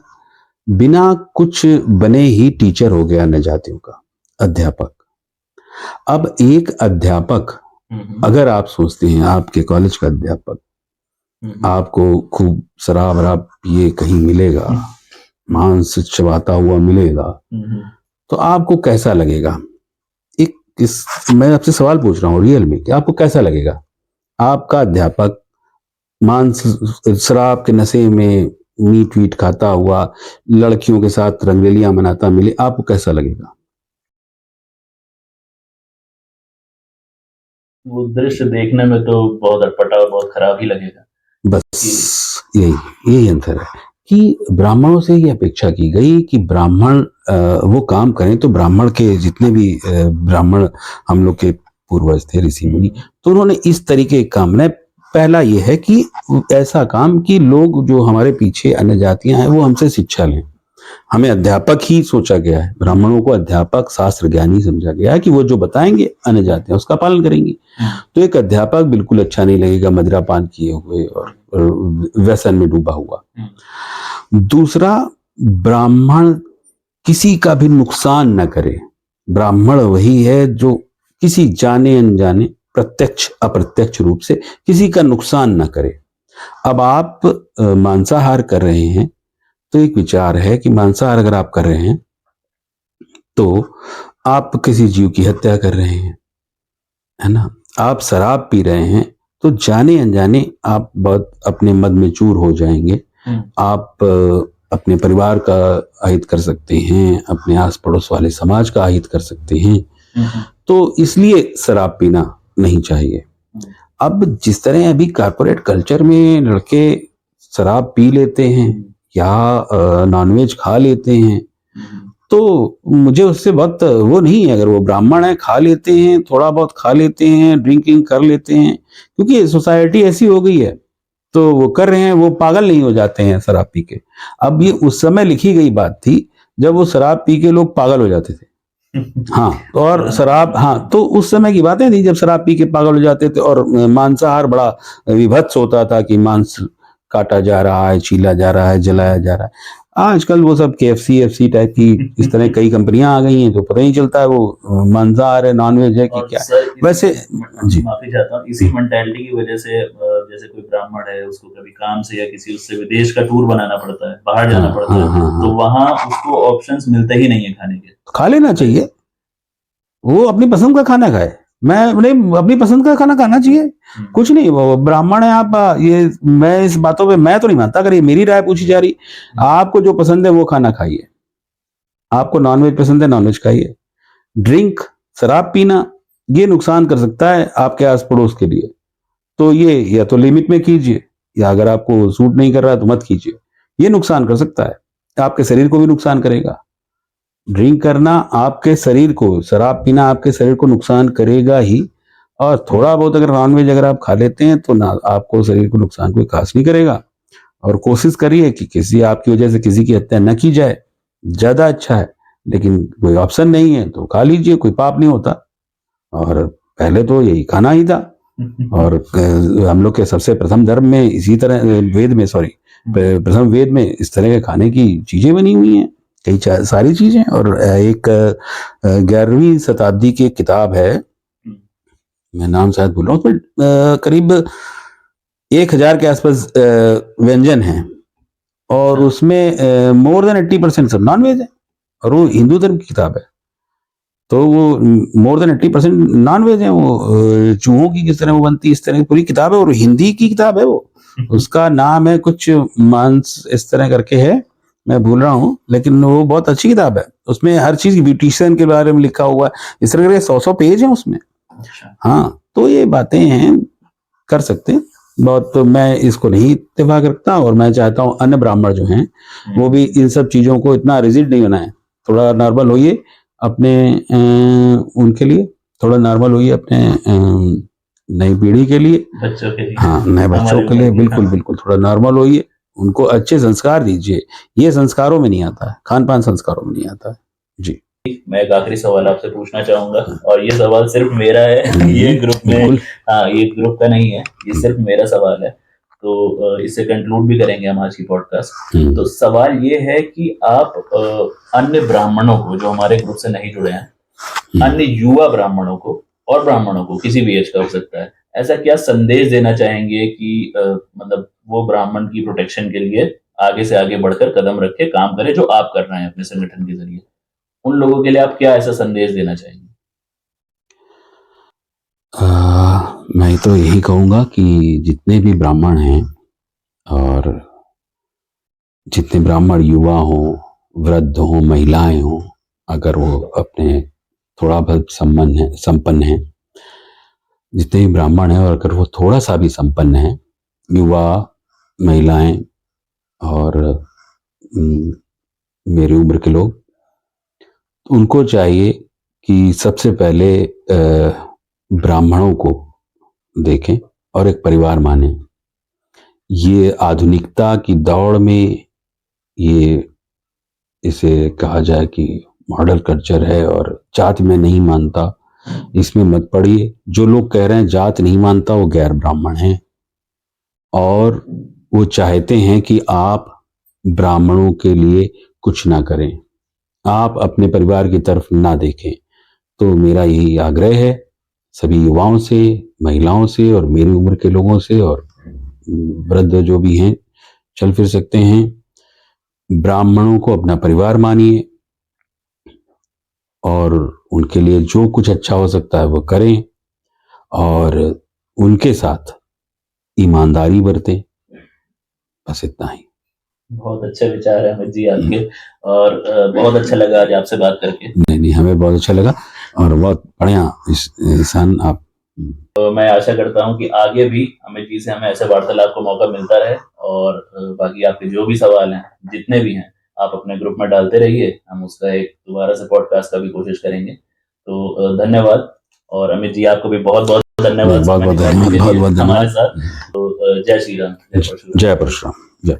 बिना कुछ बने ही टीचर हो गया अन्य जातियों का, अध्यापक। अब एक अध्यापक, अगर आप सोचते हैं आपके कॉलेज का अध्यापक आपको खूब शराब वराब पिए कहीं मिलेगा, मांस चबाता हुआ मिलेगा, तो आपको कैसा लगेगा? मैं आपसे सवाल पूछ रहा हूँ रियल में कि आपको कैसा लगेगा? आपका अध्यापक मांस शराब के नशे में मीट वीट खाता हुआ लड़कियों के साथ रंगरेलियां मनाता मिले, आपको कैसा लगेगा? वो दृश्य देखने में तो बहुत अटपटा और बहुत खराब ही लगेगा। बस यही अंतर है कि ब्राह्मणों से ये अपेक्षा की गई कि ब्राह्मण वो काम करें। तो ब्राह्मण के जितने भी ब्राह्मण हम लोग के पूर्वज थे, ऋषि मुनि, तो उन्होंने इस तरीके के काम में, पहला ये है कि ऐसा काम कि लोग जो हमारे पीछे अन्य जातियां हैं वो हमसे शिक्षा लें। हमें अध्यापक ही सोचा गया है, ब्राह्मणों को अध्यापक शास्त्र ज्ञानी समझा गया है कि वो जो बताएंगे अन्य जातियां उसका पालन करेंगी। तो एक अध्यापक बिल्कुल अच्छा नहीं लगेगा मदिरा पान किए हुए और व्यसन में डूबा हुआ। दूसरा, ब्राह्मण किसी का भी नुकसान न करे। ब्राह्मण वही है जो किसी जाने अनजाने, प्रत्यक्ष अप्रत्यक्ष रूप से किसी का नुकसान न करे। अब आप मांसाहार कर रहे हैं तो एक विचार है कि मांसाहार अगर आप कर रहे हैं तो आप किसी जीव की हत्या कर रहे हैं, है ना? आप शराब पी रहे हैं तो जाने अनजाने आप बहुत अपने मद में चूर हो जाएंगे। आप अपने परिवार का अहित कर सकते हैं, अपने आस पड़ोस वाले समाज का अहित कर सकते हैं। तो इसलिए शराब पीना नहीं चाहिए। अब जिस तरह अभी कॉर्पोरेट कल्चर में लड़के शराब पी लेते हैं या नॉनवेज खा लेते हैं, तो मुझे उससे बहुत वो नहीं है। अगर वो ब्राह्मण है, खा लेते हैं, थोड़ा बहुत खा लेते हैं, ड्रिंकिंग कर लेते हैं, क्योंकि सोसाइटी ऐसी हो गई है तो वो कर रहे हैं, वो पागल नहीं हो जाते हैं शराब पी के। अब ये उस समय लिखी गई बात थी जब वो शराब पी के लोग पागल हो जाते थे। हाँ, और शराब, हाँ, तो उस समय की बातें थी जब शराब पी के पागल हो जाते थे और मांसाहार बड़ा विभत्स होता था कि मांस काटा जा रहा है, छीला जा रहा है, जलाया जा रहा है। आजकल वो सब KFC एफसी टाइप की इस तरह कई कंपनियां आ गई हैं तो पता नहीं चलता है वो मांसाहार है, नॉनवेज है कि क्या। वैसे जी, माफी चाहता हूँ, इसी मेंटालिटी की वजह से जैसे कोई ब्राह्मण है उसको कभी काम से या किसी उससे विदेश का टूर बनाना पड़ता है, बाहर जाना पड़ता है, तो वहां उसको ऑप्शंस मिलते ही नहीं है खाने के। खा लेना चाहिए, वो अपनी पसंद का खाना खाए। अपनी पसंद का खाना खाना चाहिए, कुछ नहीं। वो ब्राह्मण है आप, ये मैं इस बातों पे मैं तो नहीं मानता। अगर ये मेरी राय पूछी जा रही, आपको जो पसंद है वो खाना खाइए। आपको नॉनवेज पसंद है, नॉनवेज खाइए। ड्रिंक, शराब पीना, ये नुकसान कर सकता है आपके आस पड़ोस के लिए, तो ये या तो लिमिट में कीजिए, या अगर आपको सूट नहीं कर रहा तो मत कीजिए। ये नुकसान कर सकता है, आपके शरीर को भी नुकसान करेगा। ड्रिंक करना आपके शरीर को, शराब पीना आपके शरीर को नुकसान करेगा ही। और थोड़ा बहुत अगर नॉनवेज अगर आप खा लेते हैं तो ना आपको शरीर को नुकसान कोई खास नहीं करेगा। और कोशिश करिए कि किसी आपकी वजह से किसी की हत्या न की जाए, ज्यादा अच्छा है। लेकिन कोई ऑप्शन नहीं है तो खा लीजिए, कोई पाप नहीं होता। और पहले तो यही खाना ही था। और हम लोग के सबसे प्रथम धर्म में इसी तरह वेद में, सॉरी, प्रथम वेद में इस तरह के खाने की चीजें बनी हुई हैं, कई सारी चीजें। और एक 11वीं शताब्दी की किताब है, मैं नाम शायद भूल रहा हूँ, उसमें करीब 1000 के आसपास व्यंजन हैं, और उसमें मोर देन 80% सब नॉन वेज है। और वो हिंदू धर्म की किताब है, तो वो मोर देन 80% नॉन वेज है। वो चूहों की किस तरह वो बनती है, इस तरह की पूरी किताब है, और हिंदी की किताब है वो। उसका नाम है कुछ मांस इस तरह करके है, मैं भूल रहा हूँ, लेकिन वो बहुत अच्छी किताब है। उसमें हर चीज ब्यूटिशियन के बारे में लिखा हुआ है, इस तरह के 100 पेज है उसमें। हाँ, तो ये बातें हैं, कर सकते हैं बहुत। तो मैं इसको नहीं इत्तेफाक रखता, और मैं चाहता हूँ अन्य ब्राह्मण जो हैं वो भी इन सब चीजों को इतना रिजिड नहीं बनाए, थोड़ा नॉर्मल होइए अपने उनके लिए, थोड़ा नॉर्मल होइए अपने नई पीढ़ी के लिए, बच्चों के लिए, हाँ, नए बच्चों के लिए, बिल्कुल बिल्कुल थोड़ा नॉर्मल होइए, उनको अच्छे संस्कार दीजिए। ये संस्कारों में नहीं आता है, खान पान संस्कारों में नहीं आता है जी। मैं एक आखिरी सवाल आपसे पूछना चाहूंगा, और ये सवाल सिर्फ मेरा है, ये ग्रुप में, बिल्कुल। हाँ, ये ग्रुप का नहीं है, ये सिर्फ मेरा सवाल है। तो इससे कंक्लूड भी करेंगे हम आज की पॉडकास्ट। तो सवाल ये है कि आप अन्य ब्राह्मणों को, जो हमारे ग्रुप से नहीं जुड़े हैं, अन्य युवा ब्राह्मणों को और ब्राह्मणों को, किसी भी एज का हो सकता है, ऐसा क्या संदेश देना चाहेंगे कि मतलब वो ब्राह्मण की प्रोटेक्शन के लिए आगे से आगे बढ़कर कदम रख के काम करे, जो आप कर रहे हैं अपने संगठन के जरिए? उन लोगों के लिए आप क्या ऐसा संदेश देना चाहेंगे? मैं तो यही कहूंगा कि जितने भी ब्राह्मण हैं, और जितने ब्राह्मण युवा हो, वृद्ध हो, महिलाएं हो, अगर वो अपने थोड़ा बहुत संपन्न है, जितने भी ब्राह्मण हैं, और अगर वो थोड़ा सा भी संपन्न है, युवा, महिलाएं और मेरी उम्र के लोग, उनको चाहिए कि सबसे पहले ब्राह्मणों को देखें और एक परिवार माने। ये आधुनिकता की दौड़ में, ये इसे कहा जाए कि मॉडल कल्चर है, और जात में नहीं मानता, इसमें मत पड़िए। जो लोग कह रहे हैं जात नहीं मानता, वो गैर ब्राह्मण हैं, और वो चाहते हैं कि आप ब्राह्मणों के लिए कुछ ना करें, आप अपने परिवार की तरफ ना देखें। तो मेरा यही आग्रह है सभी युवाओं से, महिलाओं से, और मेरी उम्र के लोगों से, और वृद्ध जो भी हैं, चल फिर सकते हैं, ब्राह्मणों को अपना परिवार मानिए, और उनके लिए जो कुछ अच्छा हो सकता है वो करें, और उनके साथ ईमानदारी बरतें। बस इतना ही। बहुत अच्छे विचार है अमित जी आपके, और बहुत अच्छा लगा आज आपसे बात करके। नहीं, हमें बहुत अच्छा लगा, और बहुत बढ़िया इंसान आप। तो मैं आशा करता हूँ कि आगे भी अमित जी से हमें ऐसे वार्तालाप का मौका मिलता रहे, और बाकी आपके जो भी सवाल हैं, जितने भी हैं, आप अपने ग्रुप में डालते रहिए, हम उसका एक दोबारा से पॉडकास्ट का भी कोशिश करेंगे। तो धन्यवाद, और अमित जी आपको भी बहुत बहुत धन्यवाद बहुत बहुत धन्यवाद हमारे साथ। तो जय श्री राम, जय परशुराम। जय परशुराम, जय।